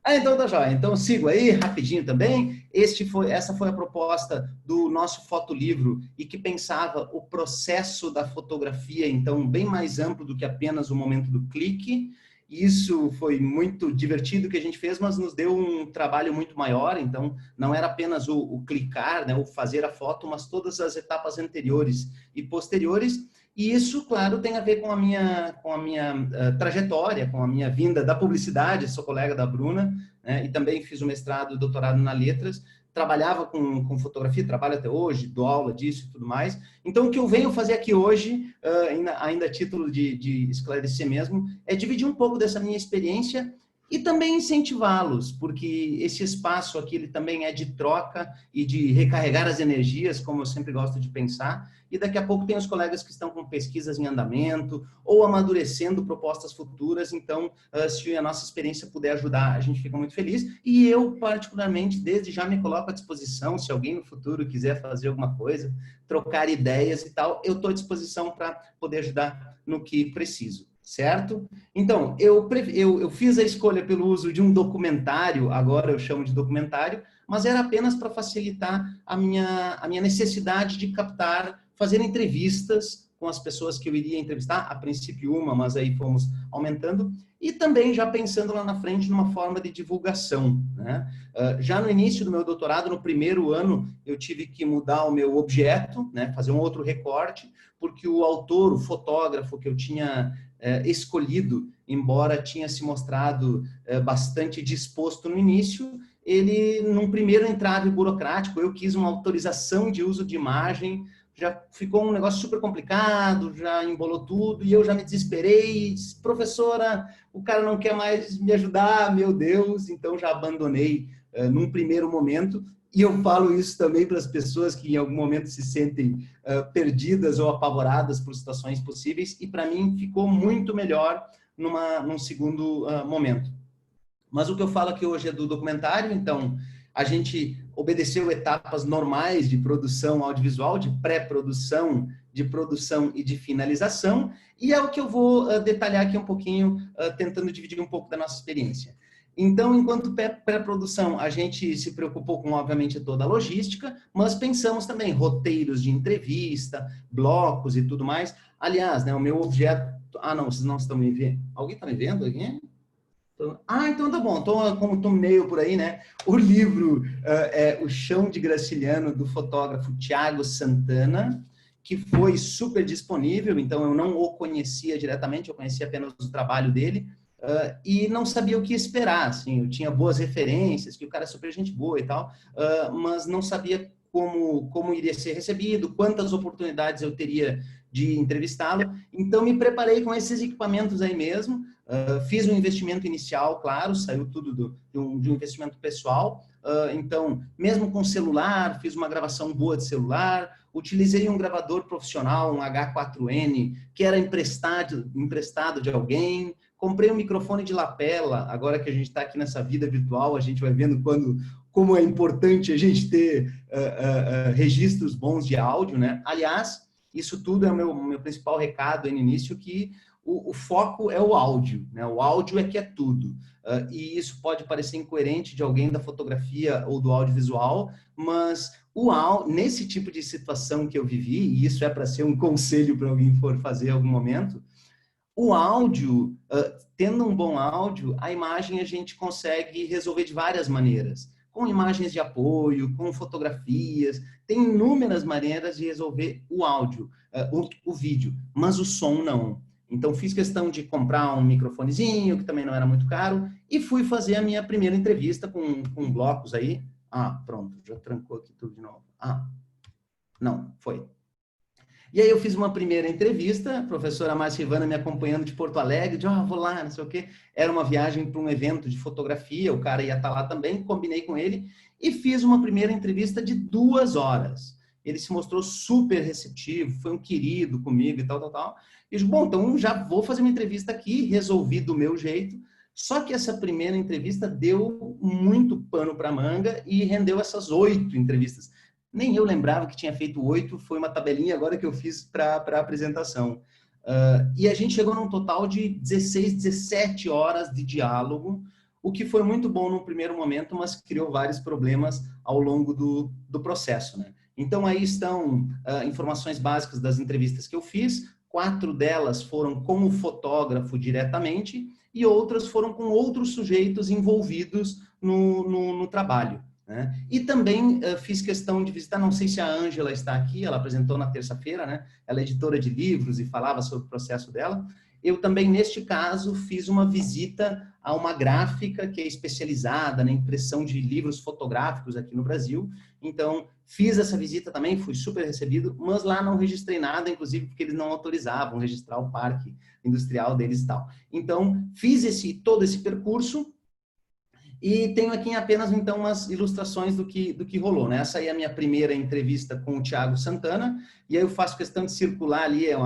Então tá jóia. Então sigo aí rapidinho também. Essa foi a proposta do nosso fotolivro e que pensava o processo da fotografia, então bem mais amplo do que apenas o momento do clique. Isso foi muito divertido que a gente fez, mas nos deu um trabalho muito maior. Então não era apenas o clicar, né, o fazer a foto, mas todas as etapas anteriores e posteriores. E isso, claro, tem a ver com a minha trajetória, com a minha vinda da publicidade. Sou colega da Bruna, né, e também fiz o mestrado e doutorado na letras. Trabalhava com fotografia, trabalho até hoje, dou aula disso e tudo mais. Então, o que eu venho fazer aqui hoje, ainda a título de esclarecer mesmo, é dividir um pouco dessa minha experiência E também incentivá-los, porque esse espaço aqui ele também é de troca e de recarregar as energias, como eu sempre gosto de pensar. E daqui a pouco tem os colegas que estão com pesquisas em andamento ou amadurecendo propostas futuras. Então, se a nossa experiência puder ajudar, a gente fica muito feliz. E eu, particularmente, desde já me coloco à disposição. Se alguém no futuro quiser fazer alguma coisa, trocar ideias e tal, eu estou à disposição para poder ajudar no que preciso. Certo? Então, eu fiz a escolha pelo uso de um documentário, agora eu chamo de documentário, mas era apenas para facilitar a minha necessidade de captar, fazer entrevistas com as pessoas que eu iria entrevistar, a princípio uma, mas aí fomos aumentando, e também já pensando lá na frente numa forma de divulgação, né? Já no início do meu doutorado, no primeiro ano, eu tive que mudar o meu objeto, né? Fazer um outro recorte, porque o autor, o fotógrafo que eu tinha escolhido, embora tinha se mostrado bastante disposto no início, ele, num primeiro entrave burocrático, eu quis uma autorização de uso de imagem, já ficou um negócio super complicado, já embolou tudo, e eu já me desesperei, disse, professora, o cara não quer mais me ajudar, meu Deus, então já abandonei num primeiro momento. E eu falo isso também para as pessoas que em algum momento se sentem perdidas ou apavoradas por situações possíveis, e para mim ficou muito melhor num segundo momento. Mas o que eu falo aqui hoje é do documentário, então a gente obedeceu etapas normais de produção audiovisual, de pré-produção, de produção e de finalização, e é o que eu vou detalhar aqui um pouquinho, tentando dividir um pouco da nossa experiência. Então, enquanto pré-produção, a gente se preocupou com, obviamente, toda a logística, mas pensamos também roteiros de entrevista, blocos e tudo mais. Aliás, né, o meu objeto... Ah, não, vocês não estão me vendo. Alguém está me vendo aqui? Então tá bom. Como thumbnail por aí, né? O livro é O Chão de Graciliano, do fotógrafo Thiago Santana, que foi super disponível, então eu não o conhecia diretamente, eu conhecia apenas o trabalho dele, e não sabia o que esperar, assim, eu tinha boas referências, que o cara é super gente boa e tal, mas não sabia como iria ser recebido, quantas oportunidades eu teria de entrevistá-lo, então me preparei com esses equipamentos aí mesmo, fiz um investimento inicial, claro, saiu tudo de um investimento pessoal, então, mesmo com celular, fiz uma gravação boa de celular, utilizei um gravador profissional, um H4N, que era emprestado de alguém, comprei um microfone de lapela, agora que a gente está aqui nessa vida virtual, a gente vai vendo como é importante a gente ter registros bons de áudio, né? Aliás, isso tudo é o meu principal recado aí no início, que o foco é o áudio, né? O áudio é que é tudo. E isso pode parecer incoerente de alguém da fotografia ou do audiovisual, mas nesse tipo de situação que eu vivi, e isso é para ser um conselho para alguém for fazer em algum momento, o áudio, tendo um bom áudio, a imagem a gente consegue resolver de várias maneiras. Com imagens de apoio, com fotografias, tem inúmeras maneiras de resolver o áudio, o vídeo, mas o som não. Então, fiz questão de comprar um microfonezinho, que também não era muito caro, e fui fazer a minha primeira entrevista com blocos aí. Ah, pronto, já trancou aqui tudo de novo. Ah, não, foi. E aí eu fiz uma primeira entrevista, a professora Márcia Ivana me acompanhando de Porto Alegre, vou lá, não sei o quê. Era uma viagem para um evento de fotografia, o cara ia estar lá também, combinei com ele, e fiz uma primeira entrevista de 2 horas. Ele se mostrou super receptivo, foi um querido comigo e tal. E eu disse, bom, então já vou fazer uma entrevista aqui, resolvi do meu jeito. Só que essa primeira entrevista deu muito pano para manga e rendeu essas 8 entrevistas. Nem eu lembrava que tinha feito 8, foi uma tabelinha agora que eu fiz para a apresentação. E a gente chegou num total de 16, 17 horas de diálogo, o que foi muito bom no primeiro momento, mas criou vários problemas ao longo do processo, né? Então, aí estão informações básicas das entrevistas que eu fiz. 4 delas foram com o fotógrafo diretamente e outras foram com outros sujeitos envolvidos no trabalho, né? E também fiz questão de visitar, não sei se a Ângela está aqui, ela apresentou na terça-feira, né? Ela é editora de livros e falava sobre o processo dela. Eu também, neste caso, fiz uma visita a uma gráfica que é especializada na impressão de livros fotográficos aqui no Brasil. Então, fiz essa visita também, fui super recebido, mas lá não registrei nada, inclusive porque eles não autorizavam registrar o parque industrial deles e tal. Então, fiz todo esse percurso E tenho aqui apenas, então, umas ilustrações do que rolou, né? Essa aí é a minha primeira entrevista com o Thiago Santana, e aí eu faço questão de circular ali, é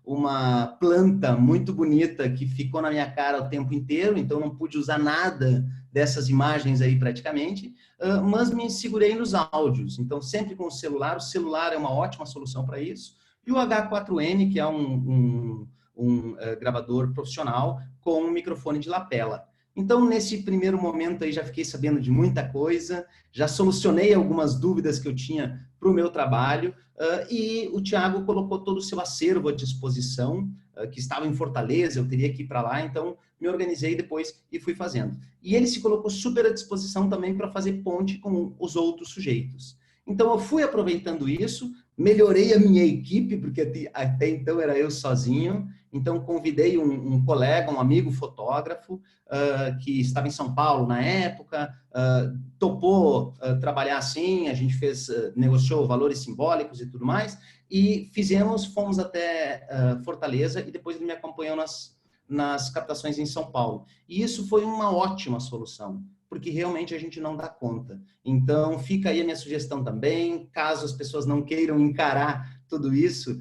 uma planta muito bonita que ficou na minha cara o tempo inteiro, então não pude usar nada dessas imagens aí praticamente, mas me segurei nos áudios. Então, sempre com o celular é uma ótima solução para isso, e o H4n, que é um gravador profissional com um microfone de lapela. Então, nesse primeiro momento aí, já fiquei sabendo de muita coisa, já solucionei algumas dúvidas que eu tinha para o meu trabalho, e o Thiago colocou todo o seu acervo à disposição, que estava em Fortaleza, eu teria que ir para lá, então me organizei depois e fui fazendo. E ele se colocou super à disposição também para fazer ponte com os outros sujeitos. Então, eu fui aproveitando isso, melhorei a minha equipe, porque até então era eu sozinho. Então, convidei um colega, um amigo fotógrafo, que estava em São Paulo na época, topou trabalhar assim, a gente negociou valores simbólicos e tudo mais, e fomos até Fortaleza, e depois ele me acompanhou nas captações em São Paulo. E isso foi uma ótima solução, porque realmente a gente não dá conta. Então, fica aí a minha sugestão também, caso as pessoas não queiram encarar tudo isso,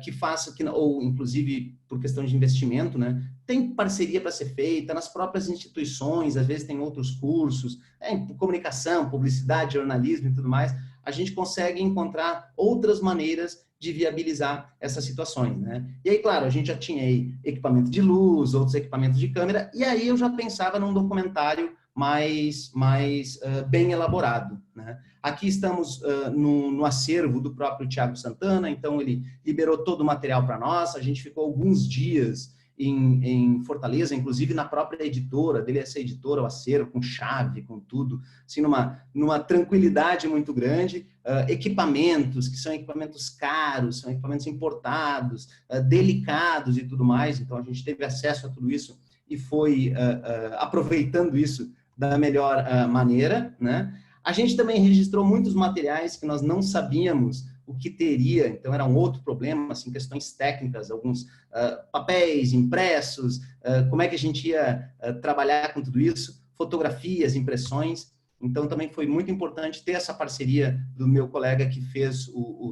que faça, ou inclusive por questão de investimento, né? Tem parceria para ser feita nas próprias instituições, às vezes tem outros cursos, em comunicação, publicidade, jornalismo e tudo mais, a gente consegue encontrar outras maneiras de viabilizar essas situações, né? E aí, claro, a gente já tinha aí equipamento de luz, outros equipamentos de câmera, e aí eu já pensava num documentário mais bem elaborado, né? Aqui estamos no acervo do próprio Thiago Santana, então ele liberou todo o material para nós, a gente ficou alguns dias em Fortaleza, inclusive na própria editora, dele essa editora, o acervo, com chave, com tudo, assim, numa tranquilidade muito grande, equipamentos, que são equipamentos caros, são equipamentos importados, delicados e tudo mais, então a gente teve acesso a tudo isso e foi aproveitando isso da melhor maneira, né? A gente também registrou muitos materiais que nós não sabíamos o que teria, então era um outro problema, assim, questões técnicas, alguns papéis impressos, como é que a gente ia trabalhar com tudo isso, fotografias, impressões, então também foi muito importante ter essa parceria do meu colega que fez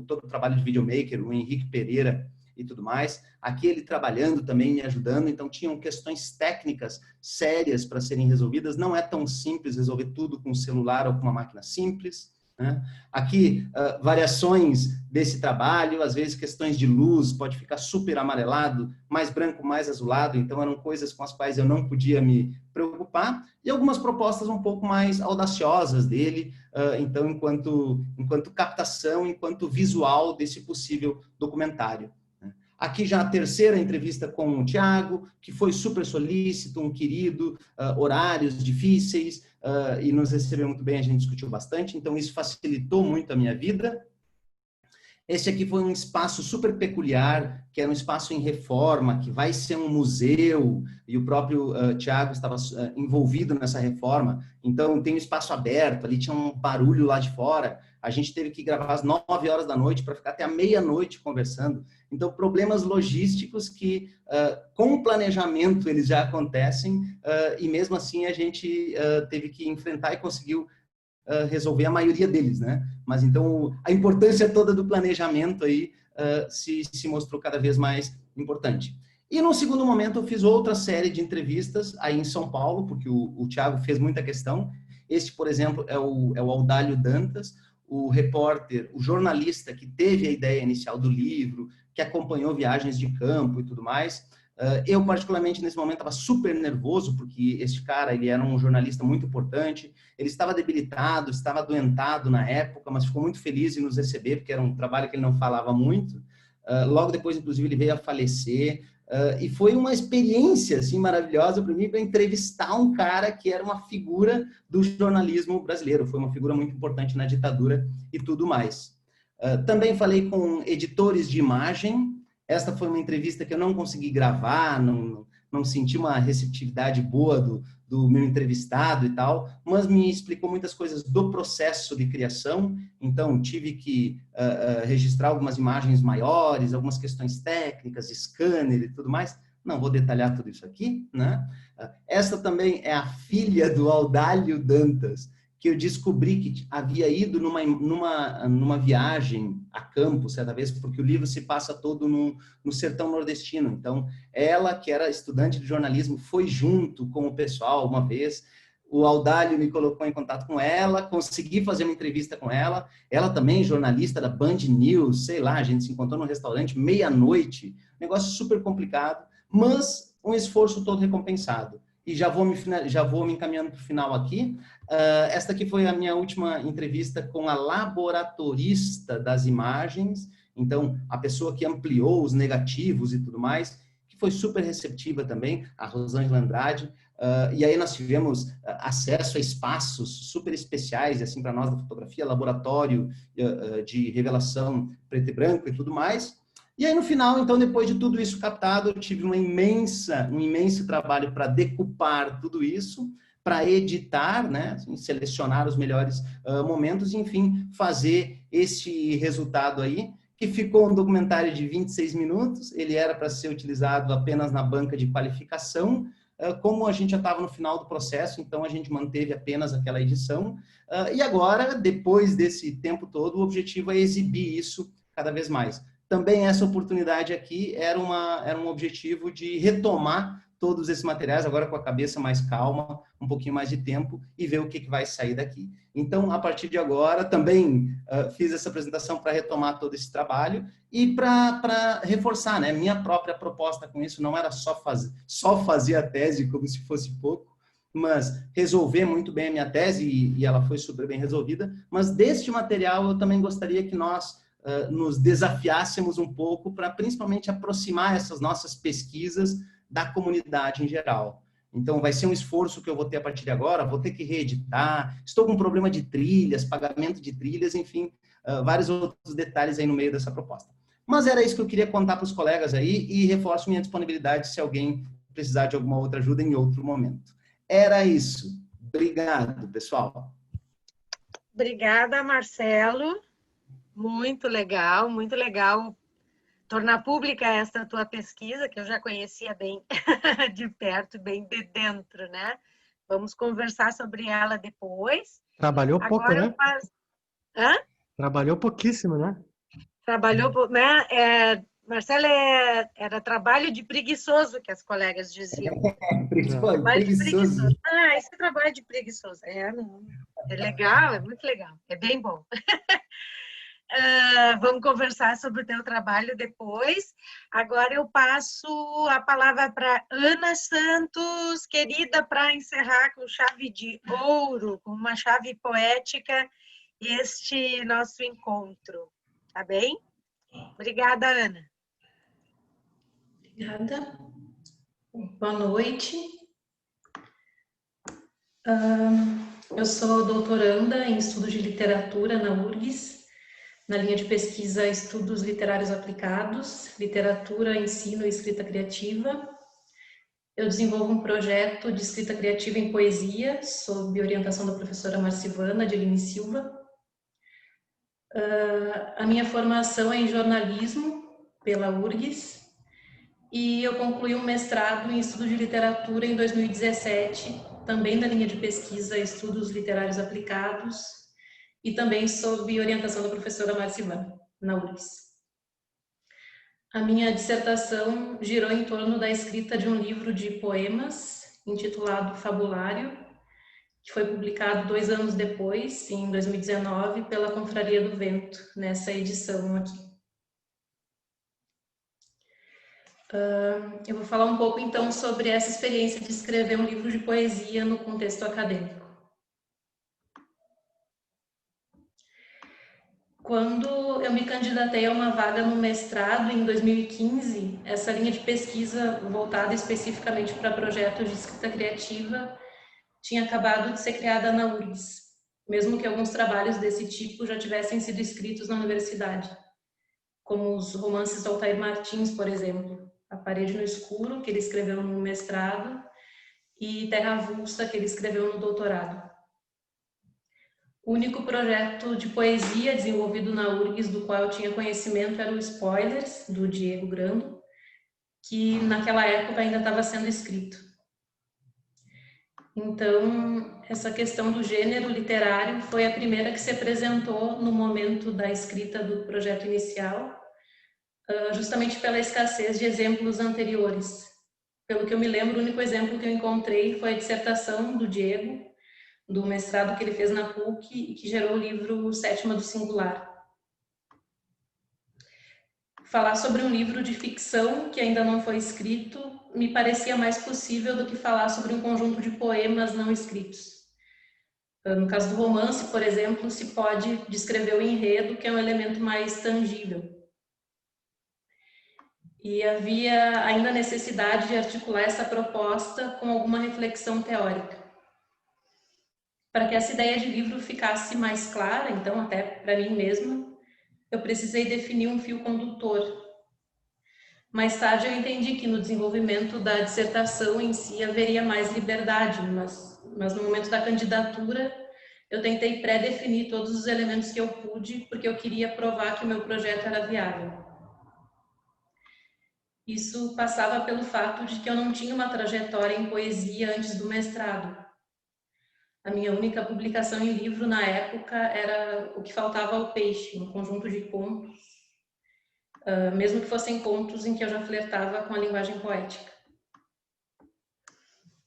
todo o trabalho de videomaker, o Henrique Pereira, e tudo mais, aqui ele trabalhando também, me ajudando, então tinham questões técnicas sérias para serem resolvidas, não é tão simples resolver tudo com um celular ou com uma máquina simples, né? Aqui, variações desse trabalho, às vezes questões de luz, pode ficar super amarelado, mais branco, mais azulado, então eram coisas com as quais eu não podia me preocupar, e algumas propostas um pouco mais audaciosas dele, então enquanto captação, enquanto visual desse possível documentário. Aqui já a terceira entrevista com o Thiago, que foi super solícito, um querido, horários difíceis, e nos recebeu muito bem, a gente discutiu bastante, então isso facilitou muito a minha vida. Esse aqui foi um espaço super peculiar, que era um espaço em reforma, que vai ser um museu, e o próprio Thiago estava envolvido nessa reforma, então tem um espaço aberto, ali tinha um barulho lá de fora, a gente teve que gravar às 9 horas da noite para ficar até a meia-noite conversando. Então, problemas logísticos que, com planejamento, eles já acontecem, e mesmo assim a gente teve que enfrentar e conseguiu resolver a maioria deles, né? Mas então, a importância toda do planejamento aí se mostrou cada vez mais importante. E no segundo momento eu fiz outra série de entrevistas aí em São Paulo, porque o Thiago fez muita questão. Este, por exemplo, é o Audálio Dantas, o repórter, o jornalista que teve a ideia inicial do livro, que acompanhou viagens de campo e tudo mais. Eu, particularmente, nesse momento, estava super nervoso, porque esse cara, ele era um jornalista muito importante, ele estava debilitado, estava adoentado na época, mas ficou muito feliz em nos receber, porque era um trabalho que ele não falava muito. Logo depois, inclusive, ele veio a falecer, e foi uma experiência assim, maravilhosa para mim, para entrevistar um cara que era uma figura do jornalismo brasileiro, foi uma figura muito importante na ditadura e tudo mais. Também falei com editores de imagem. Esta foi uma entrevista que eu não consegui gravar, não senti uma receptividade boa do meu entrevistado e tal, mas me explicou muitas coisas do processo de criação, então tive que registrar algumas imagens maiores, algumas questões técnicas, scanner e tudo mais, não vou detalhar tudo isso aqui, né? Essa também é a filha do Audálio Dantas, que eu descobri que havia ido numa viagem a campo, certa vez, porque o livro se passa todo no sertão nordestino. Então, ela, que era estudante de jornalismo, foi junto com o pessoal uma vez. O Audálio me colocou em contato com ela, consegui fazer uma entrevista com ela. Ela também, jornalista da Band News, sei lá, a gente se encontrou num restaurante, meia-noite, negócio super complicado, mas um esforço todo recompensado. E já vou me encaminhando para o final aqui. Esta aqui foi a minha última entrevista com a laboratorista das imagens, então, a pessoa que ampliou os negativos e tudo mais, que foi super receptiva também, a Rosângela Andrade. E aí nós tivemos acesso a espaços super especiais, assim, para nós da fotografia, laboratório de revelação preto e branco e tudo mais. E aí, no final, então, depois de tudo isso captado, eu tive um imenso trabalho para decupar tudo isso, para editar, né, assim, selecionar os melhores momentos, e, enfim, fazer este resultado aí, que ficou um documentário de 26 minutos, ele era para ser utilizado apenas na banca de qualificação. Como a gente já estava no final do processo, então a gente manteve apenas aquela edição, e agora, depois desse tempo todo, o objetivo é exibir isso cada vez mais. Também essa oportunidade aqui era um objetivo de retomar todos esses materiais, agora com a cabeça mais calma, um pouquinho mais de tempo, e ver o que vai sair daqui. Então, a partir de agora, também fiz essa apresentação para retomar todo esse trabalho e para reforçar, né, minha própria proposta com isso. Não era só fazer a tese como se fosse pouco, mas resolver muito bem a minha tese, e ela foi super bem resolvida. Mas deste material eu também gostaria que nós nos desafiássemos um pouco para principalmente aproximar essas nossas pesquisas da comunidade em geral. Então, vai ser um esforço que eu vou ter a partir de agora, vou ter que reeditar, estou com um problema de trilhas, pagamento de trilhas, enfim, vários outros detalhes aí no meio dessa proposta. Mas era isso que eu queria contar para os colegas aí, e reforço minha disponibilidade se alguém precisar de alguma outra ajuda em outro momento. Era isso. Obrigado, pessoal. Obrigada, Marcelo. Muito legal tornar pública essa tua pesquisa, que eu já conhecia bem de perto, bem de dentro, né? Vamos conversar sobre ela depois. Trabalhou pouco, né? Hã? Trabalhou pouquíssimo, né? Trabalhou, né? Marcelo, era trabalho de preguiçoso, que as colegas diziam. Preguiçoso. Esse trabalho de preguiçoso. Não. É legal, é muito legal, é bem bom. Vamos conversar sobre o teu trabalho depois. Agora eu passo a palavra para Ana Santos, querida, para encerrar com chave de ouro, com uma chave poética, este nosso encontro. Tá bem? Obrigada, Ana. Obrigada. Boa noite. Eu sou doutoranda em estudos de literatura na URGS, na linha de pesquisa Estudos Literários Aplicados, Literatura, Ensino e Escrita Criativa. Eu desenvolvo um projeto de escrita criativa em poesia, sob orientação da professora Marcivana de Lima e Silva. A minha formação é em jornalismo, pela URGS, e eu concluí um mestrado em estudos de literatura em 2017, também na linha de pesquisa Estudos Literários Aplicados, e também sob orientação da professora Marcivana, na URGS. A minha dissertação girou em torno da escrita de um livro de poemas, intitulado Fabulário, que foi publicado 2 anos depois, em 2019, pela Confraria do Vento, nessa edição aqui. Eu vou falar um pouco, então, sobre essa experiência de escrever um livro de poesia no contexto acadêmico. Quando eu me candidatei a uma vaga no mestrado em 2015, essa linha de pesquisa voltada especificamente para projetos de escrita criativa tinha acabado de ser criada na URGS, mesmo que alguns trabalhos desse tipo já tivessem sido escritos na universidade, como os romances do Altair Martins, por exemplo, A Parede no Escuro, que ele escreveu no mestrado, e Terra Avulsa, que ele escreveu no doutorado. O único projeto de poesia desenvolvido na URGS do qual eu tinha conhecimento era o Spoilers, do Diego Grando, que naquela época ainda estava sendo escrito. Então, essa questão do gênero literário foi a primeira que se apresentou no momento da escrita do projeto inicial, justamente pela escassez de exemplos anteriores. Pelo que eu me lembro, o único exemplo que eu encontrei foi a dissertação do Diego, do mestrado que ele fez na PUC e que gerou o livro Sétima do Singular. Falar sobre um livro de ficção que ainda não foi escrito me parecia mais possível do que falar sobre um conjunto de poemas não escritos. No caso do romance, por exemplo, se pode descrever o enredo, que é um elemento mais tangível. E havia ainda necessidade de articular essa proposta com alguma reflexão teórica. Para que essa ideia de livro ficasse mais clara, então, até para mim mesma, eu precisei definir um fio condutor. Mais tarde eu entendi que no desenvolvimento da dissertação em si haveria mais liberdade, mas no momento da candidatura eu tentei pré-definir todos os elementos que eu pude, porque eu queria provar que o meu projeto era viável. Isso passava pelo fato de que eu não tinha uma trajetória em poesia antes do mestrado. A minha única publicação em livro na época era O que Faltava ao Peixe, um conjunto de contos, mesmo que fossem contos em que eu já flertava com a linguagem poética.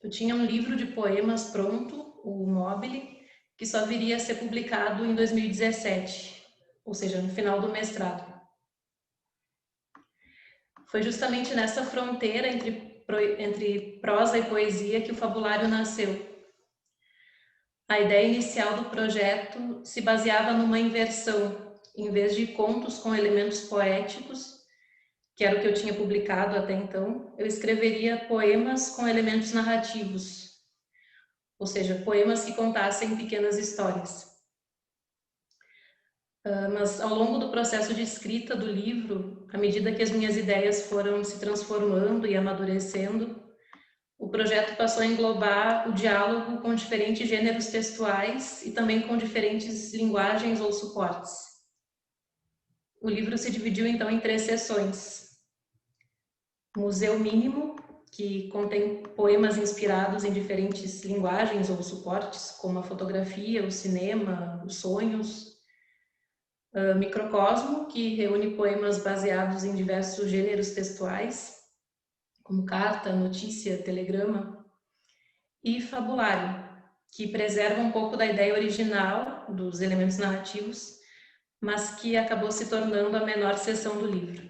Eu tinha um livro de poemas pronto, o Mobile, que só viria a ser publicado em 2017, ou seja, no final do mestrado. Foi justamente nessa fronteira entre prosa e poesia que o fabulário nasceu. A ideia inicial do projeto se baseava numa inversão. Em vez de contos com elementos poéticos, que era o que eu tinha publicado até então, eu escreveria poemas com elementos narrativos, ou seja, poemas que contassem pequenas histórias. Mas ao longo do processo de escrita do livro, à medida que as minhas ideias foram se transformando e amadurecendo, o projeto passou a englobar o diálogo com diferentes gêneros textuais e também com diferentes linguagens ou suportes. O livro se dividiu então em 3 seções. Museu Mínimo, que contém poemas inspirados em diferentes linguagens ou suportes, como a fotografia, o cinema, os sonhos. Microcosmo, que reúne poemas baseados em diversos gêneros textuais, como carta, notícia, telegrama. E Fabulário, que preserva um pouco da ideia original dos elementos narrativos, mas que acabou se tornando a menor seção do livro.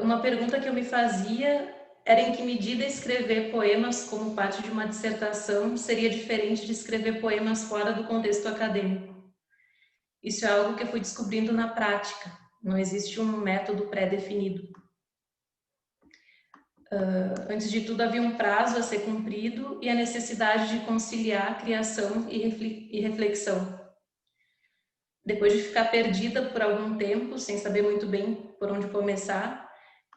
Uma pergunta que eu me fazia era em que medida escrever poemas como parte de uma dissertação seria diferente de escrever poemas fora do contexto acadêmico. Isso é algo que eu fui descobrindo na prática, não existe um método pré-definido. Antes de tudo, havia um prazo a ser cumprido e a necessidade de conciliar criação e reflexão. Depois de ficar perdida por algum tempo, sem saber muito bem por onde começar,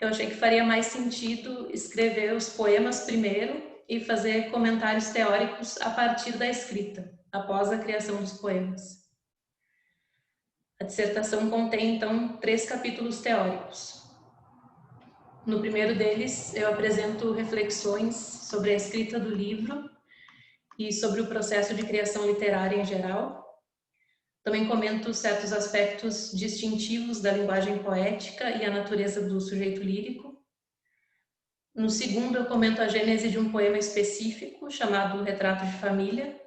eu achei que faria mais sentido escrever os poemas primeiro e fazer comentários teóricos a partir da escrita, após a criação dos poemas. A dissertação contém, então, 3 capítulos teóricos. No primeiro deles, eu apresento reflexões sobre a escrita do livro e sobre o processo de criação literária em geral. Também comento certos aspectos distintivos da linguagem poética e a natureza do sujeito lírico. No segundo, eu comento a gênese de um poema específico, chamado Retrato de Família.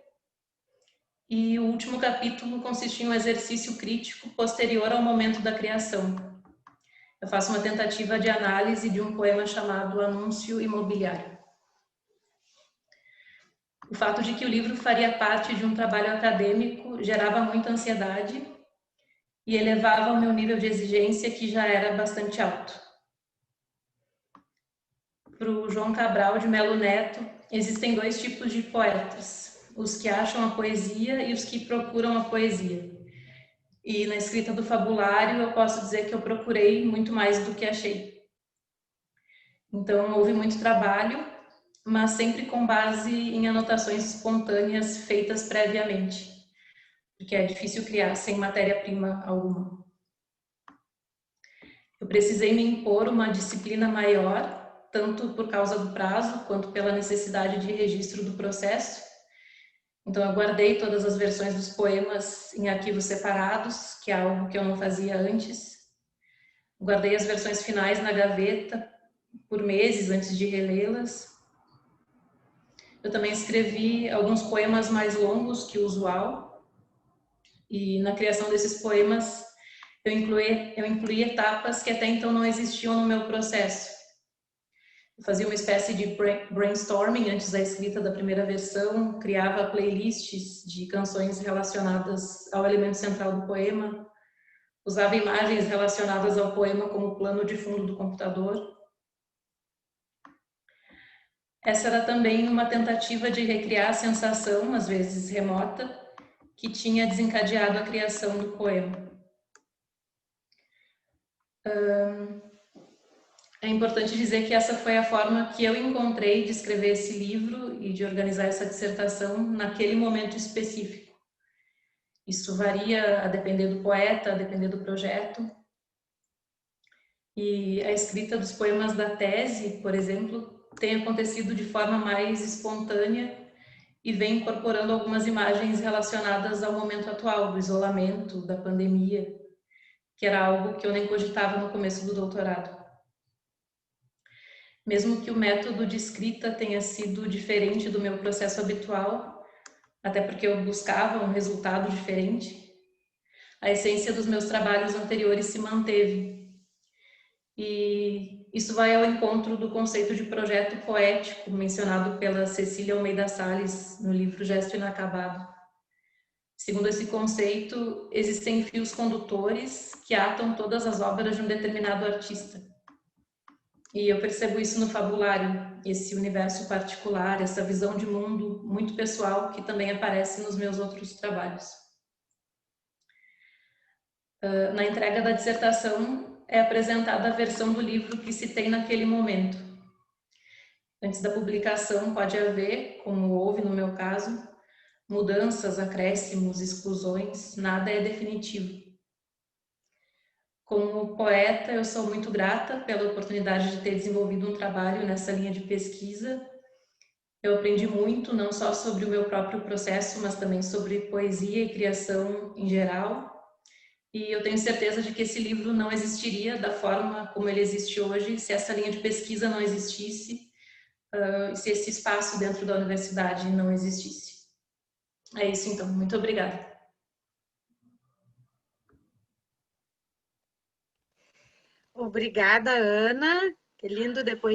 E o último capítulo consiste em um exercício crítico posterior ao momento da criação. Eu faço uma tentativa de análise de um poema chamado Anúncio Imobiliário. O fato de que o livro faria parte de um trabalho acadêmico gerava muita ansiedade e elevava o meu nível de exigência, que já era bastante alto. Para o João Cabral de Melo Neto, existem 2 tipos de poetas: os que acham a poesia e os que procuram a poesia. E na escrita do fabulário eu posso dizer que eu procurei muito mais do que achei. Então houve muito trabalho, mas sempre com base em anotações espontâneas feitas previamente, porque é difícil criar sem matéria-prima alguma. Eu precisei me impor uma disciplina maior, tanto por causa do prazo, quanto pela necessidade de registro do processo. Então, eu guardei todas as versões dos poemas em arquivos separados, que é algo que eu não fazia antes. Guardei as versões finais na gaveta por meses antes de relê-las. Eu também escrevi alguns poemas mais longos que o usual. E na criação desses poemas, eu incluí etapas que até então não existiam no meu processo. Eu fazia uma espécie de brainstorming antes da escrita da primeira versão, criava playlists de canções relacionadas ao elemento central do poema, usava imagens relacionadas ao poema como plano de fundo do computador. Essa era também uma tentativa de recriar a sensação, às vezes remota, que tinha desencadeado a criação do poema. É importante dizer que essa foi a forma que eu encontrei de escrever esse livro e de organizar essa dissertação naquele momento específico. Isso varia a depender do poeta, a depender do projeto. E a escrita dos poemas da tese, por exemplo, tem acontecido de forma mais espontânea e vem incorporando algumas imagens relacionadas ao momento atual, do isolamento, da pandemia, que era algo que eu nem cogitava no começo do doutorado. Mesmo que o método de escrita tenha sido diferente do meu processo habitual, até porque eu buscava um resultado diferente, a essência dos meus trabalhos anteriores se manteve. E isso vai ao encontro do conceito de projeto poético mencionado pela Cecília Almeida Salles no livro Gesto Inacabado. Segundo esse conceito, existem fios condutores que atam todas as obras de um determinado artista. E eu percebo isso no fabulário, esse universo particular, essa visão de mundo muito pessoal que também aparece nos meus outros trabalhos. Na entrega da dissertação é apresentada a versão do livro que citei naquele momento. Antes da publicação pode haver, como houve no meu caso, mudanças, acréscimos, exclusões, nada é definitivo. Como poeta, eu sou muito grata pela oportunidade de ter desenvolvido um trabalho nessa linha de pesquisa. Eu aprendi muito, não só sobre o meu próprio processo, mas também sobre poesia e criação em geral. E eu tenho certeza de que esse livro não existiria da forma como ele existe hoje se essa linha de pesquisa não existisse, se esse espaço dentro da universidade não existisse. É isso então, muito obrigada. Obrigada, Ana. Que lindo depois